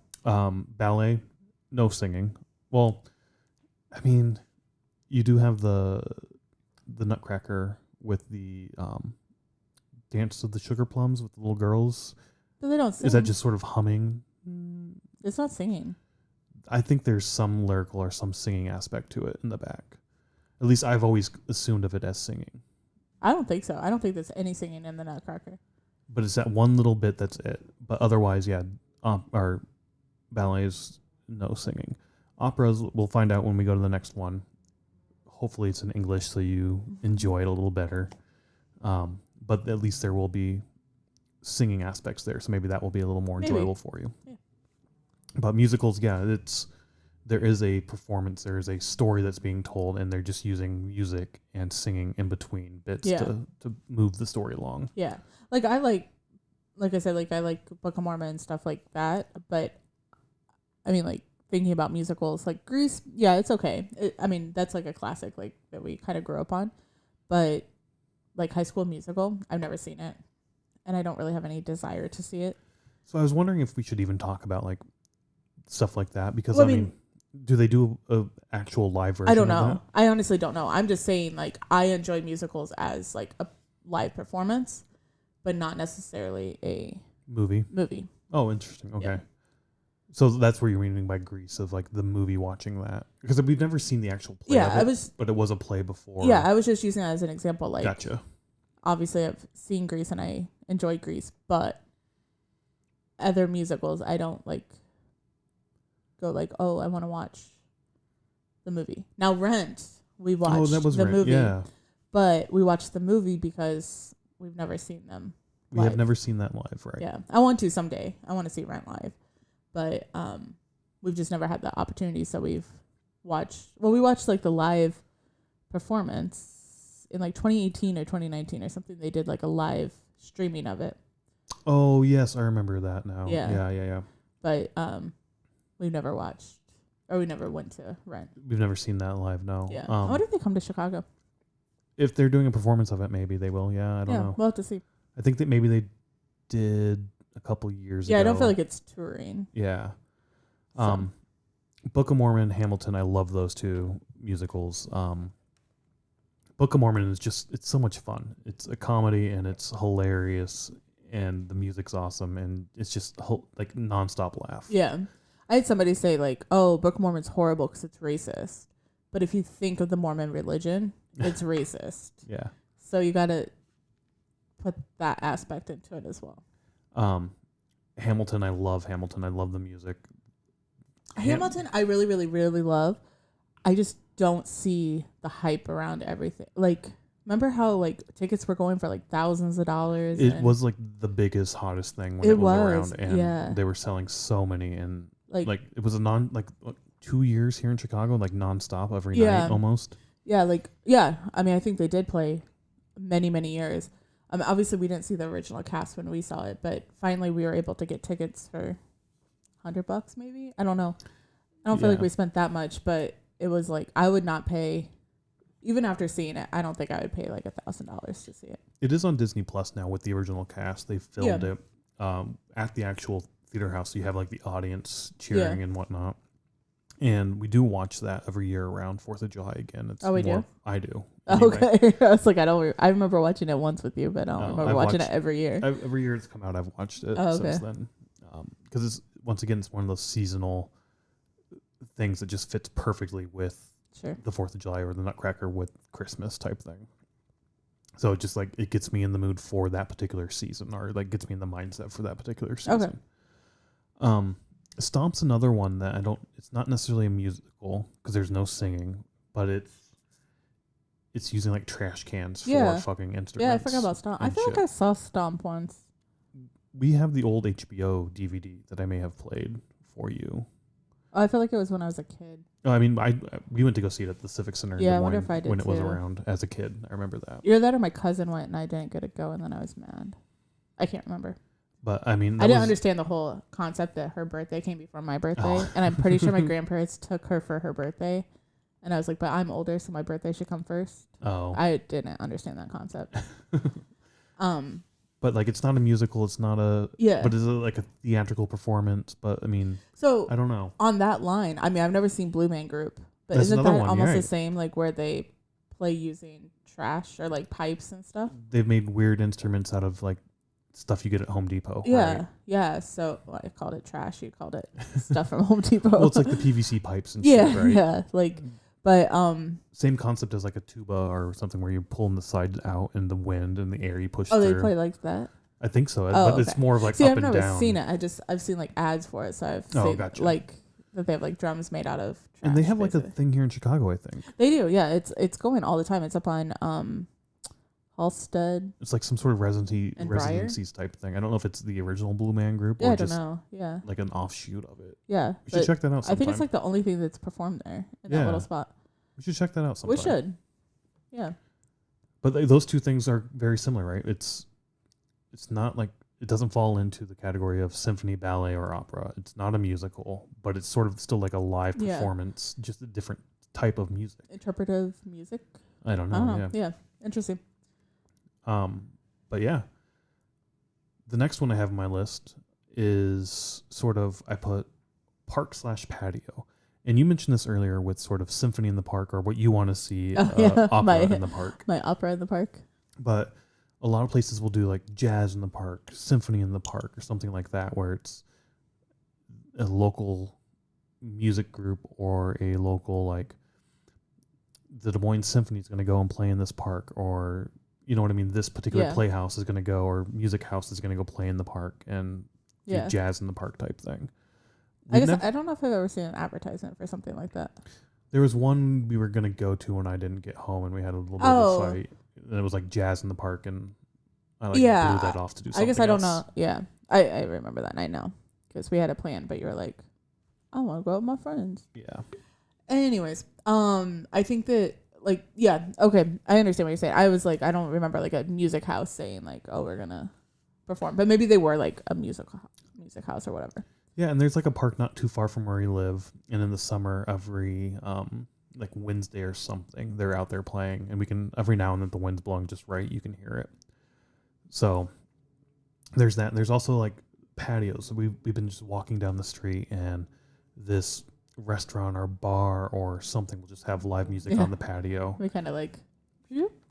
Ballet, no singing. Well, I mean, you do have the Nutcracker with the Dance of the Sugar Plums with the little girls. But they don't sing. Is that just sort of humming? It's not singing. I think there's some lyrical or some singing aspect to it in the back. At least I've always assumed of it as singing. I don't think so. I don't think there's any singing in the Nutcracker. But it's that one little bit that's it. But otherwise, yeah, our ballets, no singing. Operas, we'll find out when we go to the next one. Hopefully it's in English so you enjoy it a little better. But at least there will be singing aspects there. So maybe that will be a little more enjoyable for you. Yeah. But musicals, yeah, there is a performance, there is a story that's being told, and they're just using music and singing in between bits to move the story along. Yeah. Like I like I said, like I like Book of Mormon and stuff like that. But I mean, like, thinking about musicals, like Grease, yeah, it's okay. That's like a classic, like, that we kind of grew up on. But like High School Musical, I've never seen it, and I don't really have any desire to see it. So I was wondering if we should even talk about like stuff like that, because I mean, do they do a actual live version? I don't know. Of that? I honestly don't know. I'm just saying, like, I enjoy musicals as like a live performance, but not necessarily a movie. Movie. Oh, interesting. Okay. Yeah. So that's where you're meaning by Grease, of like the movie watching that, because we've never seen the actual play. Yeah, of it, but it was a play before. Yeah, I was just using that as an example. Like, gotcha. Obviously, I've seen Grease and I enjoy Grease, but other musicals, I don't like go like, oh, I want to watch the movie. Now, Rent, we watched the Rent, movie, yeah. but we watched the movie because we've never seen them. We have never seen that live, right? Yeah, I want to someday. I want to see Rent live, but we've just never had the opportunity. So we've watched. Well, we watched like the live performance in like 2018 or 2019 or something. They did like a live streaming of it. Oh yes, I remember that now. Yeah. Yeah. But we've never watched, or we never went to Rent. We've never seen that live. No. Yeah. I wonder if they come to Chicago. If they're doing a performance of it, maybe they will. Yeah, I don't know. We'll have to see. I think that maybe they did a couple years ago. Yeah, I don't feel like it's touring. Yeah. Book of Mormon, Hamilton, I love those two musicals. Book of Mormon is just, it's so much fun. It's a comedy and it's hilarious and the music's awesome and it's just like nonstop laugh. Yeah. I had somebody say like, oh, Book of Mormon's horrible because it's racist. But if you think of the Mormon religion, it's racist. Yeah. So you got to put that aspect into it as well. Hamilton, I love Hamilton. I love the music. Hamilton, I really, really, really love. I just don't see the hype around everything. Like, remember how like tickets were going for like thousands of dollars? It was like the biggest, hottest thing when it was around, and they were selling so many, and like it was a 2 years here in Chicago, like nonstop every night almost. Yeah, I mean, I think they did play many, many years. Obviously, we didn't see the original cast when we saw it, but finally we were able to get tickets for $100 maybe. I don't know. I don't feel like we spent that much, but it was like I would not pay, even after seeing it. I don't think I would pay like $1,000 to see it. It is on Disney Plus now with the original cast. They filmed it at the actual theater house, so you have like the audience cheering and whatnot. And we do watch that every year around 4th of July again. It's we do? I do. Anyway. Okay. I was like, I remember watching it once with you, but I don't remember watching it every year. Every year it's come out, I've watched it since then. Because it's one of those seasonal things that just fits perfectly with the 4th of July or the Nutcracker with Christmas type thing. So it just like it gets me in the mood for that particular season, or like gets me in the mindset for that particular season. Okay. Stomp's another one that it's not necessarily a musical because there's no singing, but it's using like trash cans for fucking instruments. Yeah, I forgot about Stomp. I feel like I saw Stomp once. We have the old HBO DVD that I may have played for you. Oh, I feel like it was when I was a kid. Oh, I mean, we went to go see it at the Civic Center in Des Moines, I wonder if I did when it was around as a kid. I remember that. Either that or my cousin went and I didn't get to go, and then I was mad. I can't remember. But I mean, I didn't understand the whole concept that her birthday came before my birthday, and I'm pretty sure my grandparents took her for her birthday, and I was like, but I'm older, so my birthday should come first. Oh, I didn't understand that concept. But like, it's not a musical. It's not a But it's like a theatrical performance. But I mean, so I don't know. On that line, I mean, I've never seen Blue Man Group, but isn't that almost the same? Like where they play using trash or like pipes and stuff. They've made weird instruments out of like stuff you get at Home Depot. Yeah, right? Yeah. So I called it trash. You called it stuff from Home Depot. Well, it's like the PVC pipes and shit, right? Yeah. Like, but same concept as like a tuba or something where you're pulling the side out in the wind and the air you push. Oh, through. they play like that. I think so, but it's more of like up and down. I've never seen it. I've seen like ads for it, so I've seen gotcha. like that they have like drums made out of trash. And they have basically. like a thing here in Chicago, I think. They do, yeah. It's going all the time. It's up on Halstead. It's like some sort of residencies type thing. I don't know if it's the original Blue Man Group or just like an offshoot of it. Yeah. We should check that out sometime. I think it's like the only thing that's performed there in that little spot. We should check that out sometime. We should. Yeah. But those two things are very similar, right? It's not like it doesn't fall into the category of symphony, ballet, or opera. It's not a musical, but it's sort of still like a live performance, just a different type of music. Interpretive music? I don't know. Yeah. Interesting. But yeah. The next one I have on my list is sort of, I put park/patio. And you mentioned this earlier with sort of symphony in the park, or what you want to see, opera in the park. My opera in the park. But a lot of places will do like jazz in the park, symphony in the park, or something like that, where it's a local music group or a local, like, the Des Moines Symphony is going to go and play in this park, or you know what I mean, this particular playhouse is going to go, or music house is going to go play in the park and do jazz in the park type thing. I guess I don't know if I've ever seen an advertisement for something like that. There was one we were going to go to when I didn't get home, and we had a little bit of a fight. And it was like jazz in the park, and I blew that off to do something I guess I don't else. know. Yeah. I remember that night now because we had a plan, but you were like, I want to go with my friends. Yeah. Anyways, I think that, like, yeah, okay, I understand what you're saying. I was like, I don't remember like a music house saying like, oh, we're gonna perform, but maybe they were like a music house or whatever. Yeah, and there's like a park not too far from where we live, and in the summer, every like Wednesday or something, they're out there playing, and we can, every now and then, the wind's blowing just right, you can hear it. So there's that. There's also like patios. We've been just walking down the street, and this restaurant or bar or something will just have live music on the patio. We kind of like,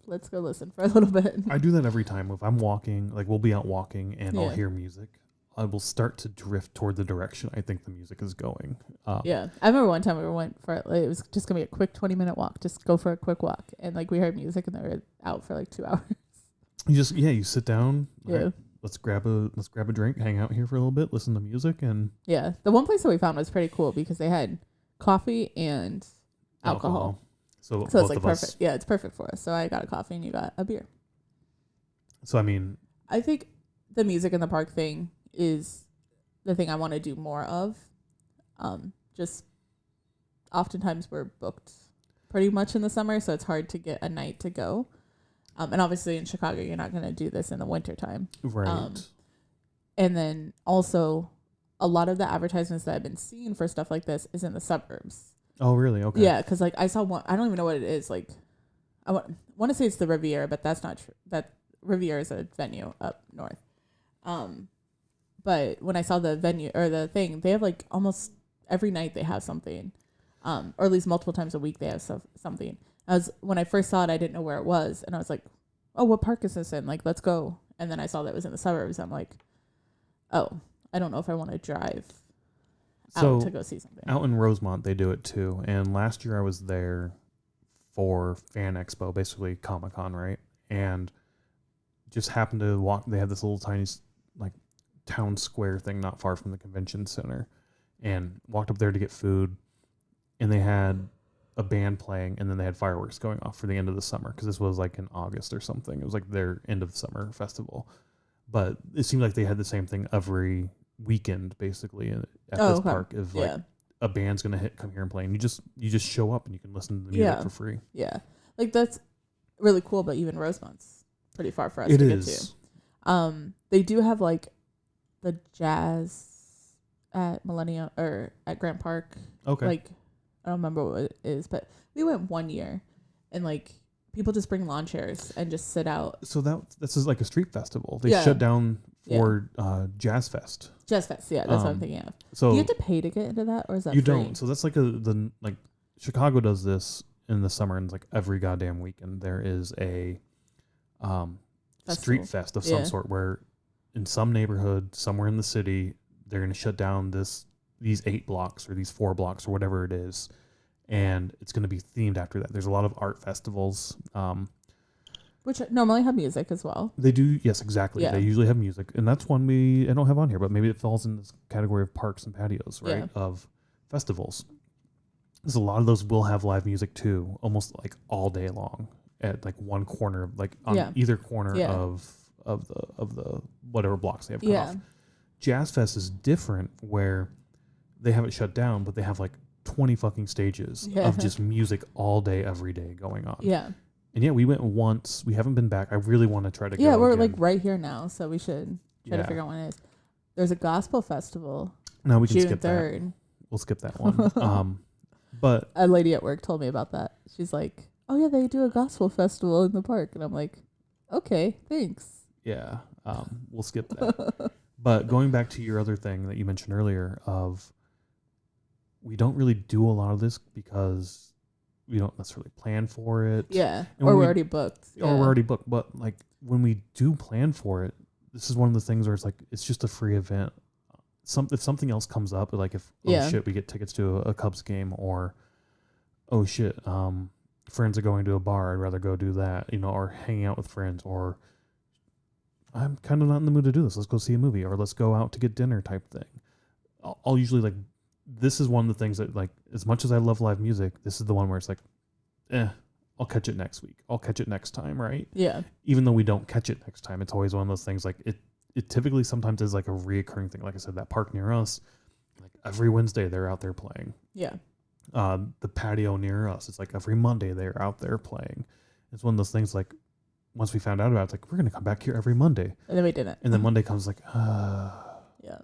let's go listen for a little bit. I do that every time. If I'm walking, like we'll be out walking and I'll hear music, I will start to drift toward the direction I think the music is going. Yeah. I remember one time we went for, like, it was just going to be a quick 20-minute walk. Just go for a quick walk. And like we heard music and they were out for like 2 hours. You sit down. Yeah. Right, let's grab a drink, hang out here for a little bit, listen to music, and yeah. The one place that we found was pretty cool because they had coffee and alcohol. So it's like perfect. Yeah, it's perfect for us. So I got a coffee and you got a beer. So I mean, I think the music in the park thing is the thing I want to do more of. Just oftentimes we're booked pretty much in the summer, so it's hard to get a night to go. And obviously in Chicago, you're not going to do this in the wintertime. Right. And then also a lot of the advertisements that I've been seeing for stuff like this is in the suburbs. Oh, really? Okay. Yeah, because like I saw one, I don't even know what it is. Like, I want to say it's the Riviera, but that's not true. That Riviera is a venue up north. But when I saw the venue or the thing, they have like almost every night they have something, or at least multiple times a week they have something. When I first saw it, I didn't know where it was, and I was like, "Oh, what park is this in? Like, let's go." And then I saw that it was in the suburbs. I'm like, "Oh, I don't know if I want to drive out to go see something." Out in Rosemont, they do it too. And last year I was there for Fan Expo, basically Comic-Con, right? And just happened to walk. They had this little tiny like town square thing not far from the convention center, and walked up there to get food, and they had a band playing, and then they had fireworks going off for the end of the summer, because this was like in August or something. It was like their end of the summer festival, but it seemed like they had the same thing every weekend basically at this park. Of like a band's gonna come here and play, and you just show up and you can listen to the music for free. Yeah, like that's really cool. But even Rosemont's pretty far for us to get to. They do have like the jazz at Millennium or at Grant Park. Okay. Like, I don't remember what it is, but we went one year, and like people just bring lawn chairs and just sit out. So this is like a street festival. They shut down for Jazz Fest. Jazz Fest, yeah, that's what I'm thinking of. So do you have to pay to get into that, or is that you free? don't? So that's like like Chicago does this in the summer, and it's like every goddamn weekend there is a street fest of some sort, where in some neighborhood somewhere in the city they're going to shut down these 8 blocks or these 4 blocks or whatever it is, and it's going to be themed after that. There's a lot of art festivals, which normally have music as well. They do, yes, exactly. Yeah. They usually have music, and that's one I don't have on here, but maybe it falls in this category of parks and patios, right? Yeah. Of festivals. There's a lot of those will have live music too, almost like all day long at like one corner, like on either corner of the whatever blocks they have cut off. Jazz Fest is different, where they have it shut down, but they have like 20 fucking stages of just music all day, every day going on. Yeah. And we went once. We haven't been back. I really want to try to go. Yeah, we're again. like right here now, so we should try to figure out when it is. There's a gospel festival. No, we can June skip 3rd. that. We'll skip that one. But a lady at work told me about that. She's like, "Oh yeah, they do a gospel festival in the park," and I'm like, "Okay, thanks." Yeah, we'll skip that. But going back to your other thing that you mentioned earlier, of we don't really do a lot of this because we don't necessarily plan for it. Yeah, or we're already booked. Or we're already booked. But like when we do plan for it, this is one of the things where it's like it's just a free event if something else comes up, like if Yeah. oh shit, we get tickets to a Cubs game, or oh shit, friends are going to a bar, I'd rather go do that, or hanging out with friends, or I'm kind of not in the mood to do this. Let's go see a movie, or let's go out to get dinner type thing. I'll usually like, this is one of the things that, like, as much as I love live music, this is the one where it's like, I'll catch it next week. I'll catch it next time, right? Yeah. Even though we don't catch it next time, it's always one of those things, like, it typically sometimes is like a reoccurring thing. Like I said, that park near us, like every Wednesday they're out there playing. Yeah. The patio near us, it's like every Monday they're out there playing. It's one of those things, like, once we found out about it, it's like, we're going to come back here every Monday. And then we didn't. And then Monday comes like, yeah.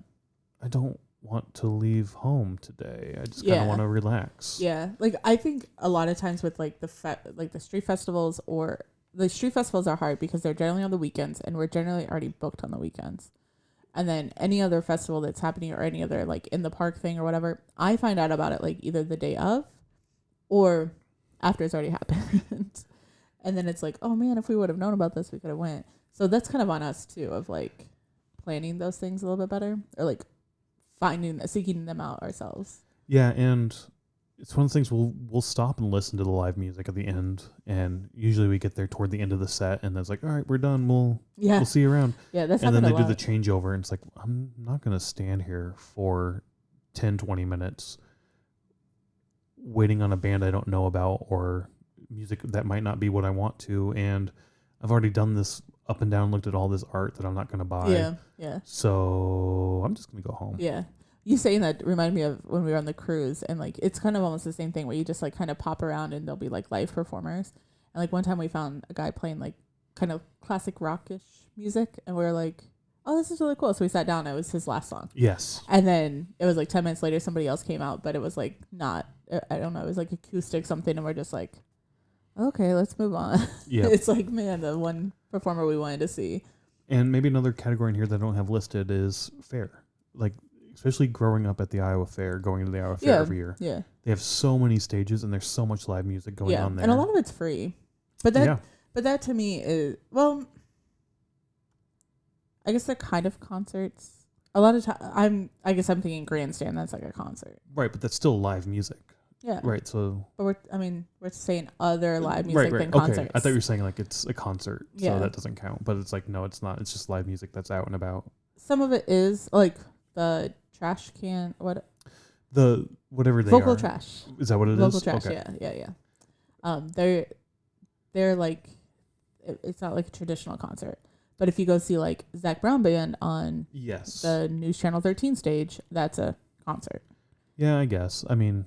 I don't want to leave home today. I just kind of want to relax. Yeah. Like, I think a lot of times with like the street festivals, or the street festivals are hard because they're generally on the weekends, and we're generally already booked on the weekends. And then any other festival that's happening, or any other like in the park thing or whatever, I find out about it like either the day of or after it's already happened. And then it's like, oh man, if we would have known about this, we could have went. So that's kind of on us too, of like planning those things a little bit better, or like seeking them out ourselves. Yeah, and it's one of the things, we'll stop and listen to the live music at the end, and usually we get there toward the end of the set, and it's like, all right, we're done. We'll see you around. Yeah, that's and then happened they a do lot. the changeover, and it's like, I'm not gonna stand here for 10, 20 minutes waiting on a band I don't know about, or music that might not be what I want to, and I've already done this up and down, looked at all this art that I'm not gonna buy. Yeah. So I'm just gonna go home. Yeah. You saying that reminded me of when we were on the cruise, and like it's kind of almost the same thing where you just like kind of pop around and there'll be like live performers. And like one time we found a guy playing like kind of classic rockish music, and we were like, oh, this is really cool. So we sat down. It was his last song. Yes. And then it was like 10 minutes later, somebody else came out, but it was like not, I don't know, it was like acoustic something. And we're just like, okay, let's move on. Yeah. It's like, man, the one performer we wanted to see. And maybe another category in here that I don't have listed is fair. Like, especially growing up at the Iowa Fair, going to the Iowa Fair every year. Yeah. They have so many stages, and there's so much live music going on there. And a lot of it's free. But that to me is, well, I guess they're kind of concerts. A lot of time, I guess I'm thinking grandstand. That's like a concert. Right, but that's still live music. Yeah. Right, so. But we're saying other live music than concerts. Okay. I thought you were saying like it's a concert, Yeah. so that doesn't count. But it's like, no, it's not. It's just live music that's out and about. Some of it is like the trash can, The whatever they vocal are. trash. Is that what it is? Vocal trash, Okay. yeah. They're like, it's not like a traditional concert. But if you go see like Zach Brown Band on Yes. the News Channel 13 stage, that's a concert. Yeah, I guess. I mean,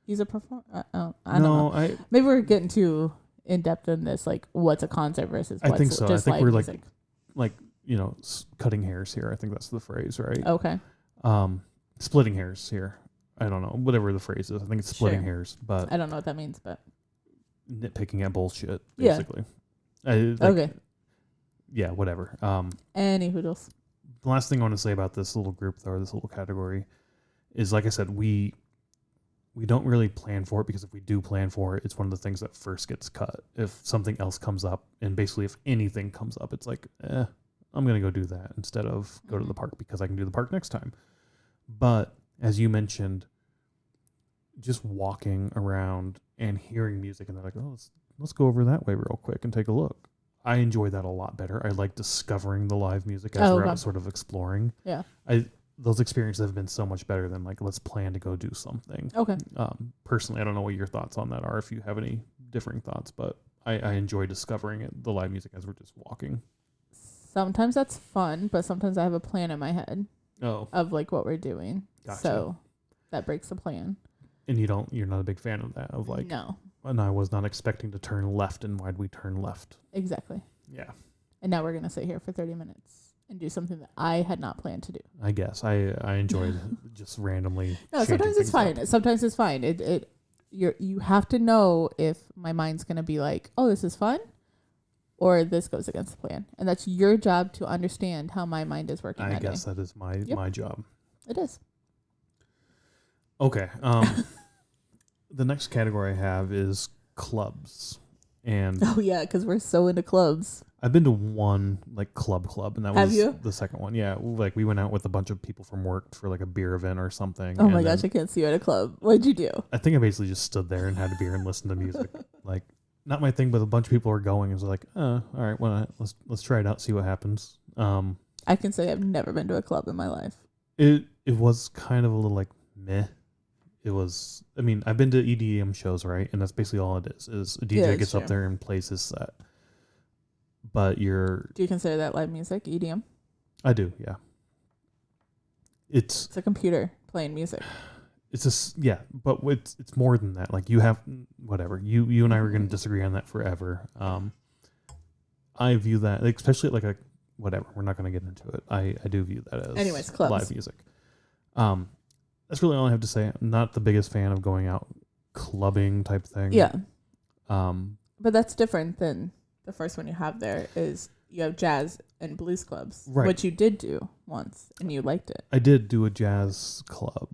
He's a performer. I don't know. Maybe we're getting too in depth in this, like what's a concert versus what's I think so. just I think live we're music. like cutting hairs here. I think that's the phrase, right? Okay. Splitting hairs here. I don't know, whatever the phrase is. I think it's splitting hairs, but I don't know what that means, but nitpicking at bullshit, Yeah. basically. okay. Yeah, whatever. Any hoodles. The last thing I want to say about this little group, though, or this little category, is like I said, we don't really plan for it, because if we do plan for it, it's one of the things that first gets cut. If something else comes up, and basically if anything comes up, it's like, I'm going to go do that instead of go to the park, because I can do the park next time. But as you mentioned, just walking around and hearing music, and they're like, oh, let's go over that way real quick and take a look. I enjoy that a lot better. I like discovering the live music as we're out sort of exploring. Yeah. Those experiences have been so much better than like, let's plan to go do something. Okay. Personally, I don't know what your thoughts on that are, if you have any differing thoughts, but I enjoy discovering the live music as we're just walking. Sometimes that's fun, but sometimes I have a plan in my head Oh. of like what we're doing. Gotcha. So that breaks the plan. And you're not a big fan of that, of like, No. And I was not expecting to turn left, and why'd we turn left? Exactly. Yeah. And now we're going to sit here for 30 minutes and do something that I had not planned to do. I guess I enjoyed just randomly. No, sometimes it's fine. Sometimes it's fine. You have to know if my mind's going to be like, oh, this is fun, or this goes against the plan. And that's your job to understand how my mind is working. I guess that is my job. It is. Okay. The next category I have is clubs. And Oh, yeah, because we're so into clubs. I've been to one like club, and that Have was you? the second one. Yeah, like we went out with a bunch of people from work for like a beer event or something. Oh my and gosh, I can't see you at a club. What'd you do? I think I basically just stood there and had a beer and listened to music. Like, not my thing, but a bunch of people were going. It was like, all right, well, let's try it out, see what happens. I can say I've never been to a club in my life. It was kind of a little like meh. It was. I mean, I've been to EDM shows, right? And that's basically all it is. Is a DJ Yeah, gets true. up there and plays his set. But Do you consider that live music, EDM? I do, yeah. It's a computer playing music. It's just but it's more than that. Like you have whatever. You and I were going to disagree on that forever. I view that, especially like a whatever. We're not going to get into it. I do view that as anyways, clubs. Live music. That's really all I have to say. I'm not the biggest fan of going out clubbing type thing. Yeah. But that's different than the first one you have there is you have jazz and blues clubs, right, which you did do once and you liked it. I did do a jazz club.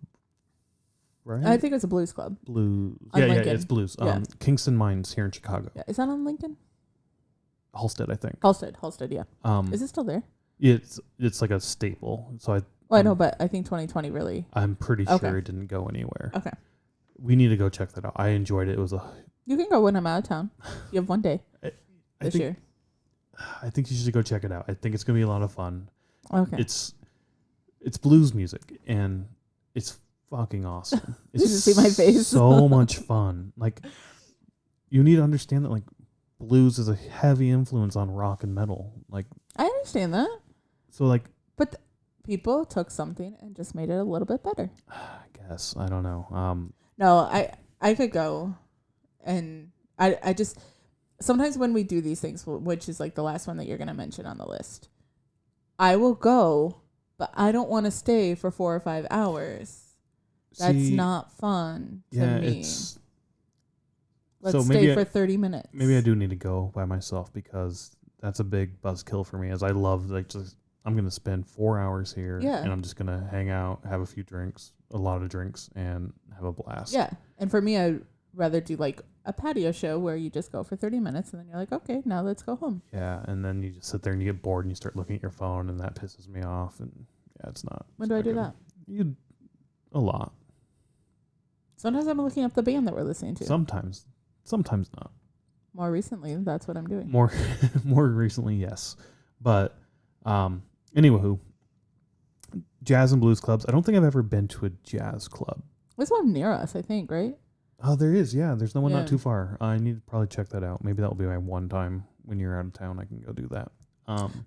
Right? I think it was a blues club. Blues. On Yeah, Lincoln. it's blues. Yeah. Kingston Mines here in Chicago. Yeah. Is that on Lincoln? Halstead, I think. Halstead, yeah. Is it still there? It's like a staple. So I know, but I think 2020 really. I'm pretty sure it didn't go anywhere. Okay. We need to go check that out. I enjoyed it. It was You can go when I'm out of town. You have one day this year. I think you should go check it out. I think it's gonna be a lot of fun. Okay. It's blues music and it's fucking awesome. It's Did you see my face? So much fun. Like you need to understand that like blues is a heavy influence on rock and metal. Like I understand that. So like, but people took something and just made it a little bit better. I guess I don't know. No, I could go, and I just sometimes when we do these things, which is like the last one that you're gonna mention on the list, I will go, but I don't want to stay for 4 or 5 hours. That's not fun to me. Let's stay for 30 minutes. Maybe I do need to go by myself because that's a big buzzkill for me. As I love I'm gonna spend 4 hours here, and I'm just gonna hang out, have a few drinks, a lot of drinks, and have a blast. Yeah, and for me, I'd rather do like a patio show where you just go for 30 minutes and then you're like, okay, now let's go home. Yeah, and then you just sit there and you get bored and you start looking at your phone, and that pisses me off. And yeah, it's not. When do I do that? A lot. Sometimes I'm looking up the band that we're listening to. Sometimes not. More recently, that's what I'm doing. More recently, yes. But anywho, jazz and blues clubs. I don't think I've ever been to a jazz club. There's one near us, I think, right? Oh, there is. Yeah, there's no one not too far. I need to probably check that out. Maybe that will be my one time when you're out of town. I can go do that.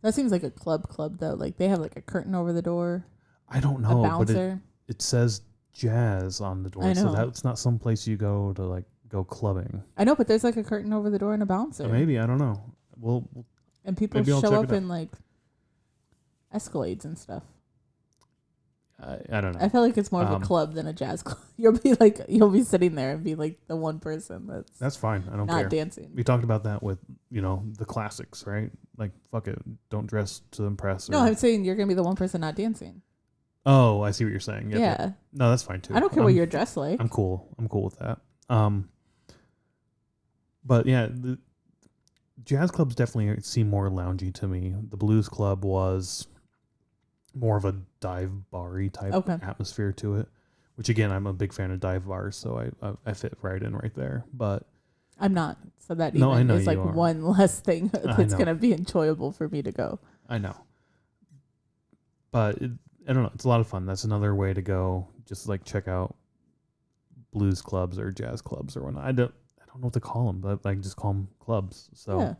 That seems like a club though. Like they have like a curtain over the door. I don't know, a bouncer. But it says jazz on the door, I know. so that's not some place you go to like go clubbing. I know, but there's like a curtain over the door and a bouncer. Maybe, I don't know. And people show up in like Escalades and stuff. I don't know. I feel like it's more of a club than a jazz club. You'll be sitting there and be like the one person that's fine. I don't care. Not dancing. We talked about that with the classics, right? Like fuck it, don't dress to impress. No, I'm saying you're gonna be the one person not dancing. Oh, I see what you're saying. Yep, yeah. Yep. No, that's fine too. I don't care what you're dressed like. I'm cool. I'm cool with that. But yeah, the jazz clubs definitely seem more loungy to me. The blues club was more of a dive bar-y type atmosphere to it, which again, I'm a big fan of dive bars, so I fit right in right there. But I'm not, so that is like one less thing that's going to be enjoyable for me to go. I know. But I don't know. It's a lot of fun. That's another way to go. Just like check out blues clubs or jazz clubs or whatnot. I don't know what to call them, but like just call them clubs. So,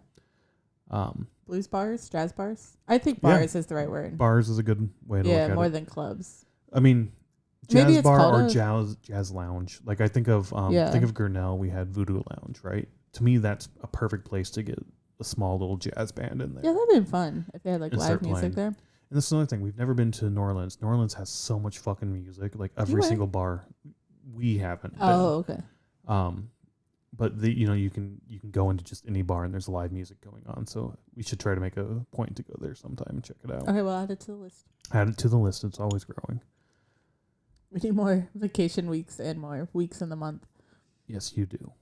blues bars, jazz bars. I think bars is the right word. Bars is a good way to look at it. Yeah, more than clubs. I mean, jazz bar or jazz lounge. Like I think of Grinnell. We had Voodoo Lounge, right? To me, that's a perfect place to get a small little jazz band in there. Yeah, that'd been fun if they had like live music there. And that's another thing. We've never been to New Orleans. New Orleans has so much fucking music. Like every single bar, we haven't. Oh, okay. But you can go into just any bar and there's live music going on. So we should try to make a point to go there sometime and check it out. Okay, well, add it to the list. Add it to the list. It's always growing. We need more vacation weeks and more weeks in the month. Yes, you do.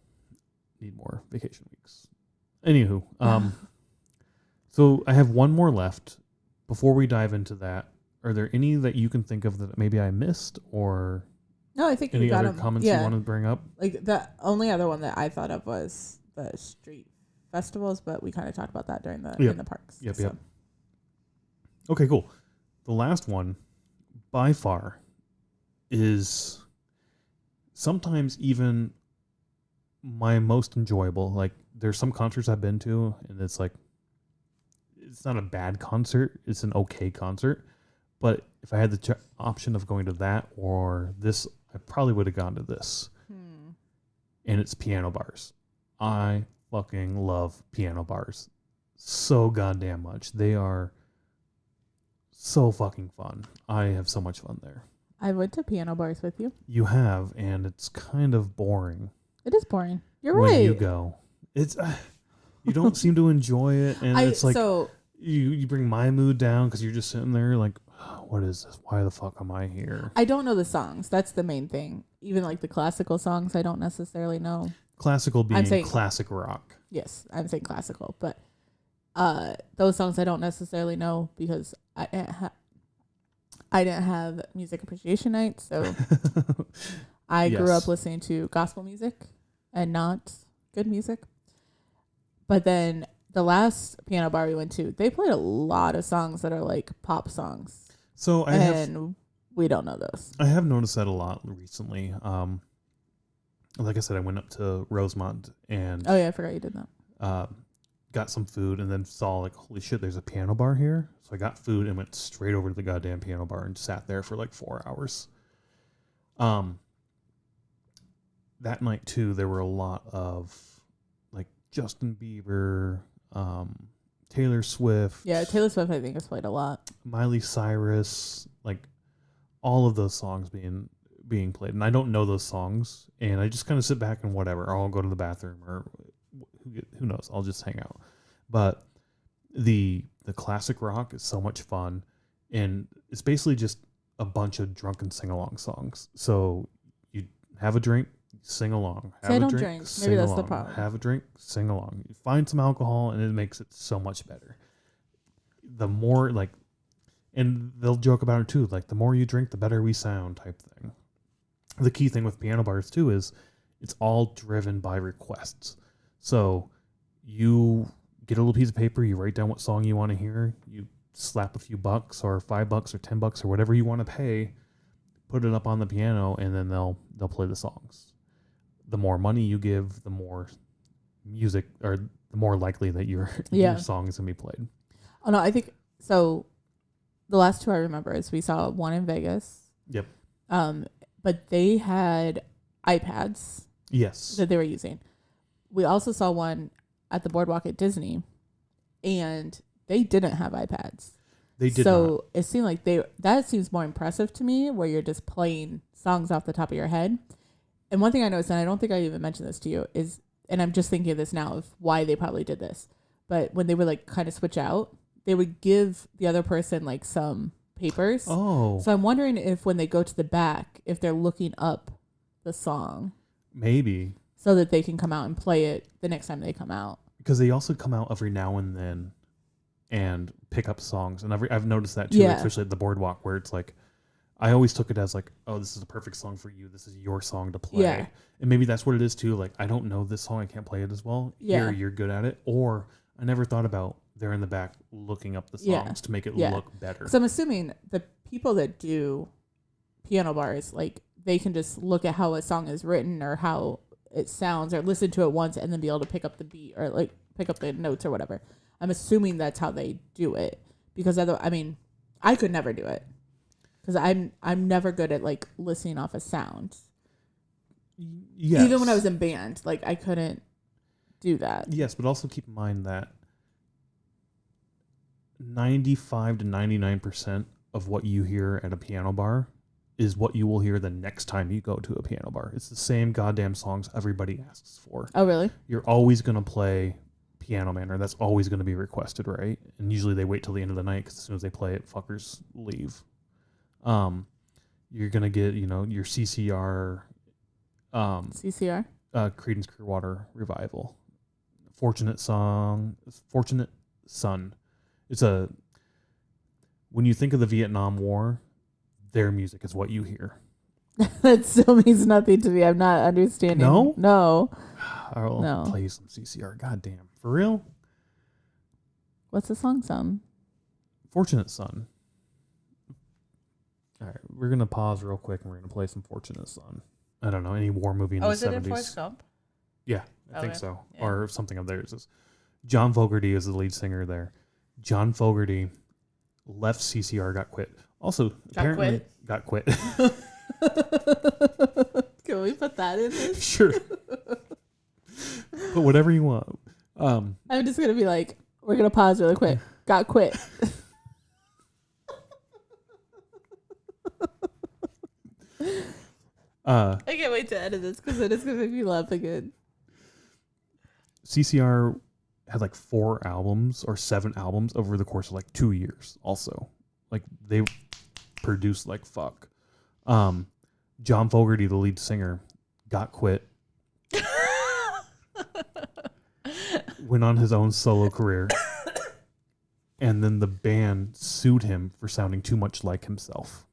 Need more vacation weeks. Anywho, So I have one more left. Before we dive into that, are there any that you can think of that maybe I missed, or No, I think you any got other them. comments you Yeah. want to bring up? Like the only other one that I thought of was the street festivals, but we kind of talked about that during the Yep. in the parks. Yep. Okay, cool. The last one, by far, is sometimes even my most enjoyable. Like, there's some concerts I've been to, and it's like, it's not a bad concert. It's an okay concert. But if I had the option of going to that or this, I probably would have gone to this. And it's piano bars. I fucking love piano bars so goddamn much. They are so fucking fun. I have so much fun there. I went to piano bars with you. You have, and it's kind of boring. It is boring. You're when right. you go. It's you don't seem to enjoy it, and it's like so you bring my mood down because you're just sitting there like, oh, what is this? Why the fuck am I here? I don't know the songs. That's the main thing. Even like the classical songs, I don't necessarily know. Classical being saying, classic rock. Yes, I'm saying classical, but those songs I don't necessarily know because I didn't have music appreciation night, so I grew up listening to gospel music and not good music. But then the last piano bar we went to, they played a lot of songs that are like pop songs. So we don't know those. I have noticed that a lot recently. Like I said, I went up to Rosemont and oh yeah, I forgot you did that. Got some food and then saw like, holy shit, there's a piano bar here. So I got food and went straight over to the goddamn piano bar and sat there for like 4 hours. That night too, there were a lot of like Justin Bieber, Taylor Swift. Yeah, Taylor Swift I think has played a lot. Miley Cyrus, like all of those songs being played. And I don't know those songs, and I just kind of sit back and whatever. Or I'll go to the bathroom, or who knows? I'll just hang out. But the classic rock is so much fun, and it's basically just a bunch of drunken sing-along songs. So you have a drink, sing along. I don't drink. Maybe that's the problem. Have a drink, sing along. You find some alcohol, and it makes it so much better. The more like, and they'll joke about it too. Like the more you drink, the better we sound, type thing. The key thing with piano bars too is it's all driven by requests. So you get a little piece of paper, you write down what song you want to hear, you slap a few bucks or $5 or $10 or whatever you want to pay, put it up on the piano, and then they'll play the songs. The more money you give, the more music, or the more likely that your song is gonna be played. Oh no, I think so. The last two I remember is we saw one in Vegas. Yep. But they had iPads. Yes. That they were using. We also saw one at the boardwalk at Disney, and they didn't have iPads. They did so not. It seemed like that seems more impressive to me, where you're just playing songs off the top of your head. And one thing I noticed, and I don't think I even mentioned this to you, is, and I'm just thinking of this now of why they probably did this, but when they would like kind of switch out, they would give the other person like some papers. Oh. So I'm wondering if when they go to the back, if they're looking up the song. Maybe. So that they can come out and play it the next time they come out. Because they also come out every now and then and pick up songs. And I've noticed that too, especially at the boardwalk, where it's like, I always took it as like, oh, this is a perfect song for you. This is your song to play. Yeah. And maybe that's what it is too. Like, I don't know this song. I can't play it as well. Yeah. Here, you're good at it. Or I never thought about they're in the back looking up the songs to make it look better. So I'm assuming the people that do piano bars, like they can just look at how a song is written or how it sounds or listen to it once and then be able to pick up the beat or like pick up the notes or whatever. I'm assuming that's how they do it, because I could never do it because I'm never good at like listening off a sound. Yes. Even when I was in band, like I couldn't do that. Yes, but also keep in mind that 95 to 99% of what you hear at a piano bar is what you will hear the next time you go to a piano bar. It's the same goddamn songs everybody asks for. Oh, really? You're always going to play Piano Man, or that's always going to be requested, right? And usually they wait till the end of the night because as soon as they play it, fuckers leave. You're going to get, your CCR. CCR? Creedence Clearwater Revival. Fortunate Son. when you think of the Vietnam War, their music is what you hear. That still means nothing to me. I'm not understanding. No. I'll No. play you some CCR. Goddamn. For real? What's the song sound? Fortunate Son. All right, we're going to pause real quick and we're going to play some Fortunate Son. I don't know, any war movie in the 70s. Is it in Forrest Gump? Yeah, I think so. Yeah. Or something of theirs. John Fogerty is the lead singer there. John Fogerty left CCR, got quit. Also, apparently got quit. Can we put that in this? Sure. Put whatever you want. I'm just going to be like, we're going to pause really quick. Got quit. I can't wait to edit this because it is going to make me laugh again. CCR had like 4 albums or 7 albums over the course of like 2 years also. Like they produced like fuck. John Fogerty, the lead singer, got quit. Went on his own solo career. And then the band sued him for sounding too much like himself.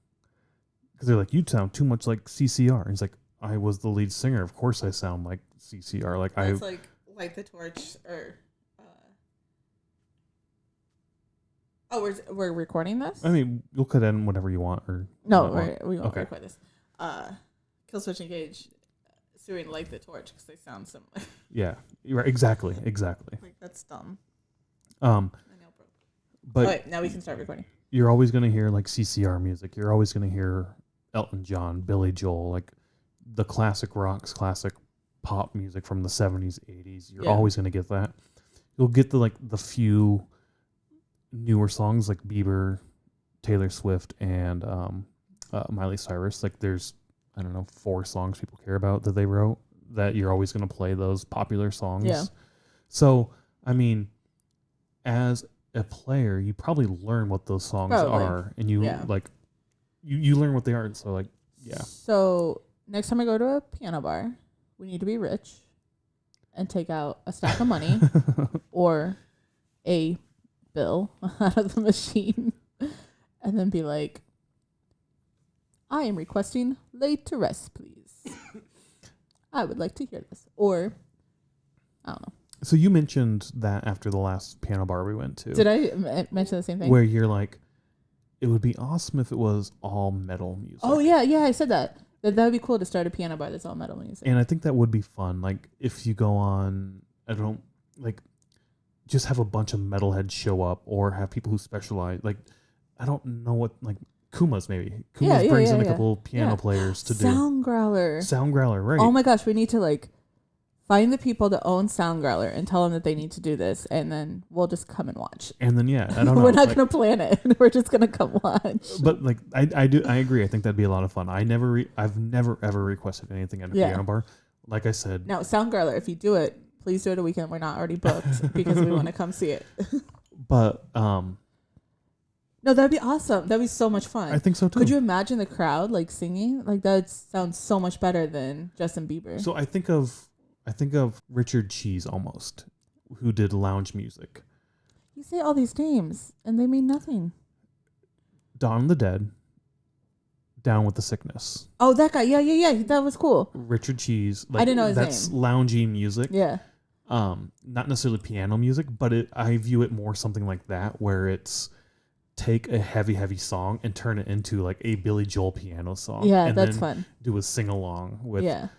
Because they're like, you sound too much like CCR. And he's like, I was the lead singer. Of course I sound like CCR. Like That's like Light the Torch or... Oh, we're recording this? I mean, you'll cut in whatever you want. Or no, we won't okay. record this. Killswitch Engage suing Light the Torch because they sound similar. Yeah, right. Exactly. Like, that's dumb. But okay, now we can start recording. You're always going to hear like CCR music. You're always going to hear Elton John, Billy Joel, like the classic rocks, classic pop music from the 70s, 80s. You're always going to get that. You'll get the few newer songs like Bieber, Taylor Swift, and Miley Cyrus. Like there's, I don't know, 4 songs people care about that they wrote that you're always going to play those popular songs. Yeah. So, I mean, as a player, you probably learn what those songs are, and you you learn what they are. So like, yeah. So next time I go to a piano bar, we need to be rich and take out a stack of money or a bill out of the machine, and then be like, I am requesting Laid to Rest, please. I would like to hear this. Or, I don't know. So you mentioned that after the last piano bar we went to. Did I mention the same thing? Where you're like, it would be awesome if it was all metal music. Oh, yeah, I said that. That would be cool to start a piano bar that's all metal music. And I think that would be fun. Like, if you go on, just have a bunch of metalheads show up or have people who specialize. Like, I don't know what, like, Kuma's maybe. Kuma's brings in a couple piano players to Sound Growler. Sound Growler, right. Oh my gosh, we need to like find the people that own Sound Growler and tell them that they need to do this, and then we'll just come and watch. And then I don't know. We're not gonna plan it. We're just gonna come watch. But like I agree. I think that'd be a lot of fun. I've never ever requested anything at a piano bar. Like I said. Now, Sound Growler, if you do it, please do it a weekend. We're not already booked because we want to come see it. But no, that'd be awesome. That'd be so much fun. I think so too. Could you imagine the crowd like singing? Like that sounds so much better than Justin Bieber. So I think of Richard Cheese almost, who did lounge music. You say all these names and they mean nothing. Dawn of the Dead, Down with the Sickness. Oh, that guy. Yeah. That was cool. Richard Cheese. Like, I didn't know his that's name. Loungy music. Yeah. Not necessarily piano music, but I view it more something like that, where it's take a heavy song and turn it into like a Billy Joel piano song. Yeah, and that's then fun. Do a sing along with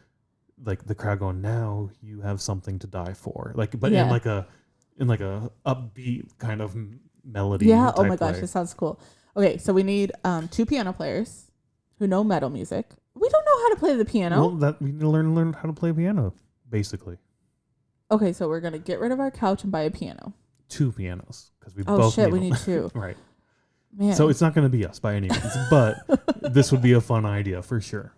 like the crowd going, now you have something to die for. Like, but in like a upbeat kind of melody. Yeah. Oh my way. gosh, this sounds cool. Okay, so we need 2 piano players who know metal music. We don't know how to play the piano. Well, we need to learn how to play piano, basically. Okay, so we're gonna get rid of our couch and buy a piano. 2 pianos because we both. We need 2. Right. Man. So it's not going to be us by any means, but this would be a fun idea for sure.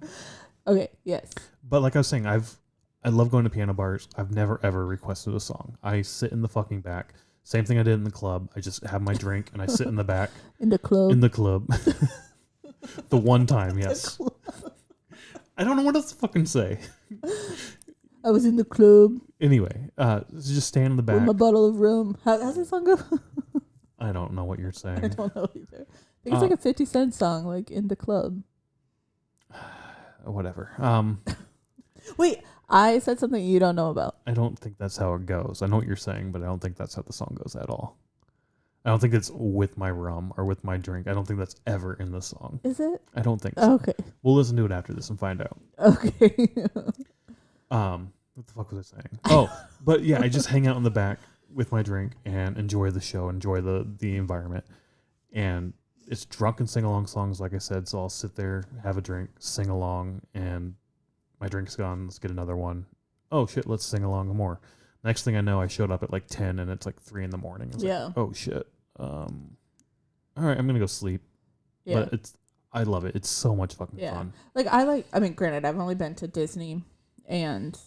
Okay. Yes. But like I was saying, I love going to piano bars. I've never ever requested a song. I sit in the fucking back. Same thing I did in the club. I just have my drink and I sit in the back. In the club. In the club. The one time, yes. I don't know what else to fucking say. I was in the club. Anyway, just stand in the back. With my bottle of rum. How's that song go? I don't know what you're I saying. don't know either. I think it's like a 50 Cent song, like in the club. Whatever. Wait, I said something you don't know about. I don't think that's how it goes. I know what you're saying, but I don't think that's how the song goes at all. I don't think it's with my rum or with my drink. I don't think that's ever in the song. Is it? I don't think so. Okay. We'll listen to it after this and find out. Okay. What the fuck was I saying? Oh, but yeah, I just hang out in the back with my drink and enjoy the show, enjoy the environment. And it's drunk and sing along songs, like I said. So I'll sit there, have a drink, sing along, and my drink's gone. Let's get another one. Oh shit, let's sing along more. Next thing I know, I showed up at like 10 and it's like 3 a.m. It's Yeah. like, oh shit. All right, I'm gonna go sleep. Yeah. But I love it. It's so much fucking Yeah. fun. Like I mean, granted, I've only been to Disney and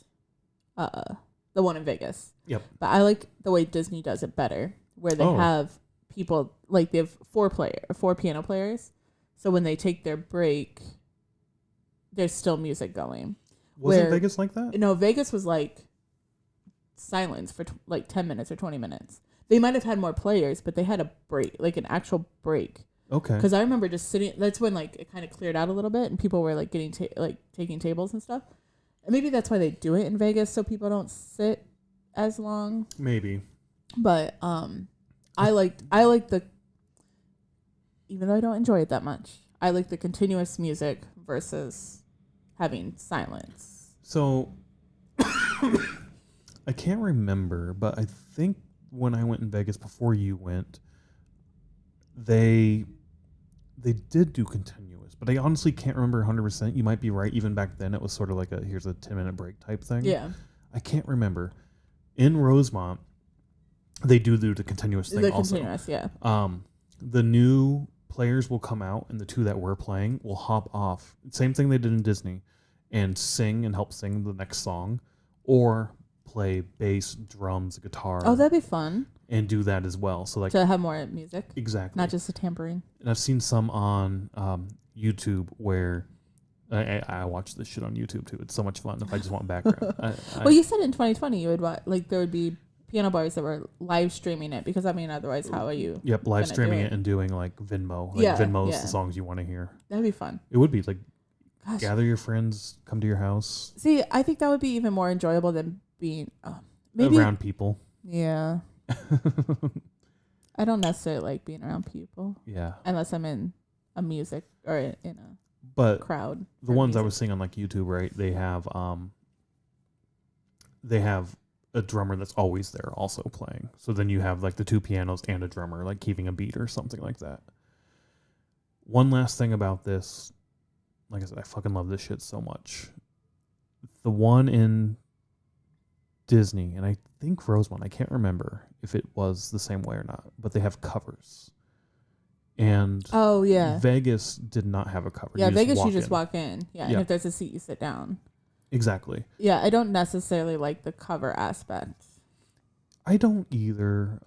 the one in Vegas. Yep. But I like the way Disney does it better, where they have people like they have four piano players. So when they take their break, there's still music going. Wasn't Vegas like that? No, Vegas was like silence for like 10 minutes or 20 minutes. They might have had more players, but they had a break, like an actual break. Okay. Because I remember just sitting. That's when like it kind of cleared out a little bit, and people were like getting taking tables and stuff. And maybe that's why they do it in Vegas, so people don't sit as long. Maybe. But I like the. Even though I don't enjoy it that much, I like the continuous music versus having silence. So I can't remember, but I think when I went in Vegas before you went, they did do continuous, but I honestly can't remember 100%. You might be right. Even back then, it was sort of like here's a 10-minute break type thing. Yeah. I can't remember. In Rosemont, they do the continuous thing also. Continuous, yeah. The new players will come out, and the two that were playing will hop off. Same thing they did in Disney, and sing and help sing the next song, or play bass, drums, guitar. Oh, that'd be fun. And do that as well. So like to have more music. Exactly. Not just a tambourine. And I've seen some on YouTube where I watch this shit on YouTube too. It's so much fun if I just want background. Well, you said in 2020 you would like there would be piano bars that were live streaming it, because I mean otherwise how are you? Yep, live streaming it and doing like Venmo. Like Venmo's the songs you want to hear. That'd be fun. It would be like, gosh, gather your friends, come to your house. See, I think that would be even more enjoyable than being maybe around people. Yeah. I don't necessarily like being around people. Yeah. Unless I'm in a music or in a crowd. The ones I was seeing on like YouTube, right? They have a drummer that's always there also playing. So then you have like the two pianos and a drummer like keeping a beat or something like that. One last thing about this, like I said, I fucking love this shit so much. The one in Disney, and I think Rosemont, I can't remember if it was the same way or not, but they have covers. And oh yeah, Vegas did not have a cover. Yeah, Vegas you just walk in. Yeah, and if there's a seat, you sit down. Exactly. Yeah, I don't necessarily like the cover aspect. I don't either.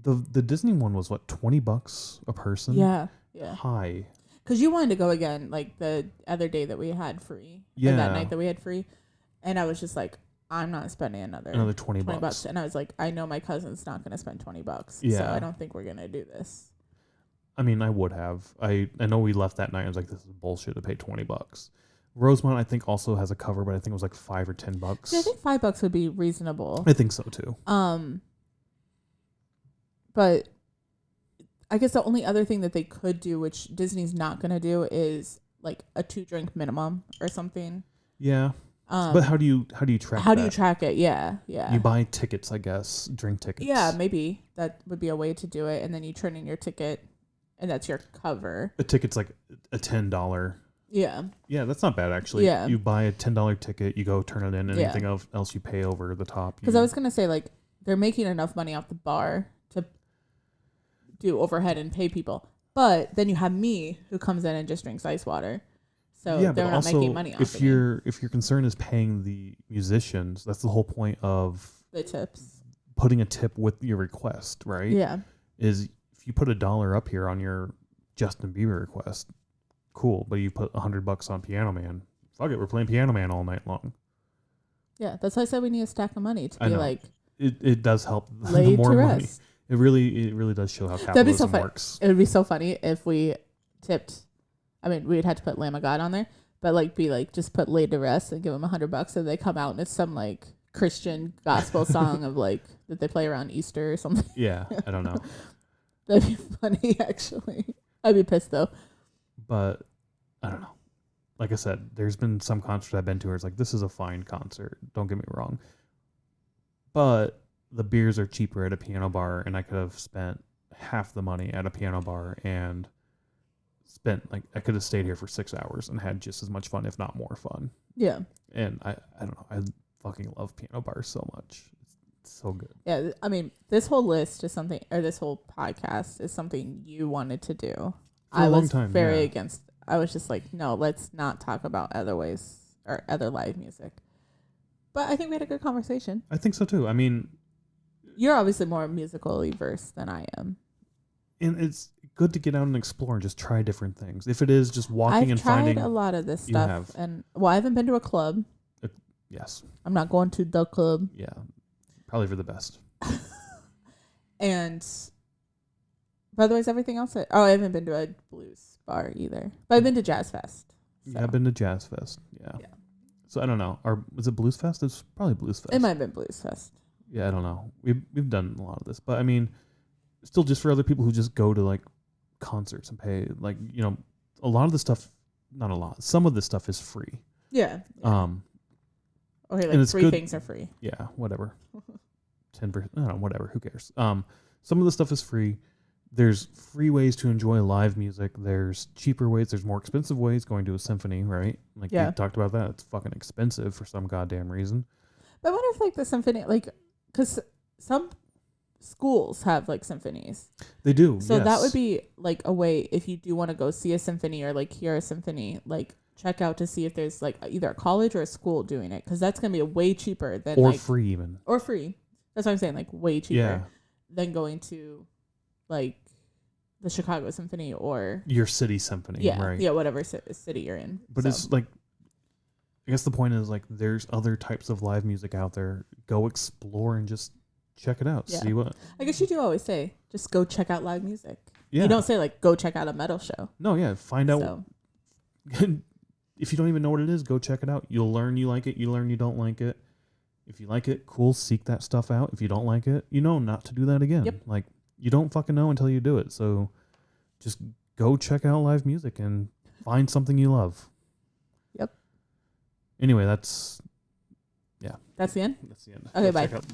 The Disney one was what, $20 a person? Yeah. High. Because you wanted to go again, like the other day that we had free. Yeah. Or that night that we had free, and I was just like, I'm not spending another $20. And I was like, I know my cousin's not going to spend $20. Yeah. So I don't think we're going to do this. I mean, I would have. I know we left that night. I was like, this is bullshit to pay $20. Rosemont, I think, also has a cover, but I think it was like $5 or $10. Yeah, I think $5 would be reasonable. I think so too. But I guess the only other thing that they could do, which Disney's not going to do, is like a 2-drink minimum or something. Yeah. But how do you track How do you track it? Yeah. You buy tickets, I guess, drink tickets. Yeah, maybe that would be a way to do it, and then you turn in your ticket, and that's your cover. A ticket's like a $10. Yeah. Yeah, that's not bad actually. Yeah. You buy a $10 ticket, you go turn it in, and anything else you pay over the top. Because I was gonna say, like, they're making enough money off the bar to do overhead and pay people, but then you have me who comes in and just drinks ice water. So yeah, they're but not also, making money off if your concern is paying the musicians, that's the whole point of the tips. Putting a tip with your request, right? Yeah. Is if you put $1 up here on your Justin Bieber request, cool. But you put $100 on Piano Man, fuck it, we're playing Piano Man all night long. Yeah, that's why I said we need a stack of money to be like. It does help. Laid The more to money. rest. It really does show how That'd be so capitalism fun. works. It would be so funny if we tipped. I mean, we'd had to put Lamb of God on there, but like be like just put Laid to Rest and give them $100, and they come out and it's some like Christian gospel song of like that they play around Easter or something. Yeah, I don't know. That'd be funny, actually. I'd be pissed though. But I don't know. Like I said, there's been some concerts I've been to where it's like, this is a fine concert. Don't get me wrong. But the beers are cheaper at a piano bar, and I could have spent half the money at a piano bar and I could have stayed here for 6 hours and had just as much fun, if not more fun. Yeah. And I don't know. I fucking love piano bars so much. It's so good. Yeah. I mean, this whole list is something, or this whole podcast is something you wanted to do. For I a long was time, very yeah. against. I was just like, no, let's not talk about other ways or other live music. But I think we had a good conversation. I think so too. I mean, You're obviously more musically versed than I am. and it's good to get out and explore and just try different things. If it is just walking and finding. I've tried a lot of this You stuff, have. and well, I haven't been to a club. Yes. I'm not going to the club, Yeah. Probably for the best. and by the way, is everything else? I haven't been to a blues bar either, but I've been to Jazz Fest. Yeah, I've been to Jazz Fest. Yeah. So I don't know. Was it Blues Fest? It's probably Blues Fest. It might have been Blues Fest. Yeah, I don't know. We've done a lot of this, but I mean, still, just for other people who just go to like concerts and pay, like, you know, a lot of the stuff. Not a lot. Some of this stuff is free. Yeah. Okay, and like it's 3 good- things are free. Yeah, whatever. 10%. I don't know. Whatever. Who cares? Some of the stuff is free. There's free ways to enjoy live music. There's cheaper ways. There's more expensive ways. Going to a symphony, right? Like Yeah. we talked about that. It's fucking expensive for some goddamn reason. But I wonder if like the symphony, like, because some schools have like symphonies, They do. so that yes. would be like a way if you do want to go see a symphony or like hear a symphony, like check out to see if there's like either a college or a school doing it, because that's gonna be way cheaper than or like, free even. or free. That's what I'm saying, like way cheaper Yeah. than going to like the Chicago Symphony or Your city symphony, yeah, right? yeah, whatever city you're in. But So, it's like, I guess the point is like, there's other types of live music out there. Go explore and just check it out. Yeah. See what. I guess you do always say, just go check out live music. Yeah. You don't say like go check out a metal show. No, yeah. Find out. So If you don't even know what it is, go check it out. You'll learn you like it. You learn you don't like it. If you like it, cool. Seek that stuff out. If you don't like it, you know not to do that again. Yep. Like, you don't fucking know until you do it. So just go check out live music and find something you love. Yep. Anyway, that's that's the end. the end. Okay, Go bye. check out-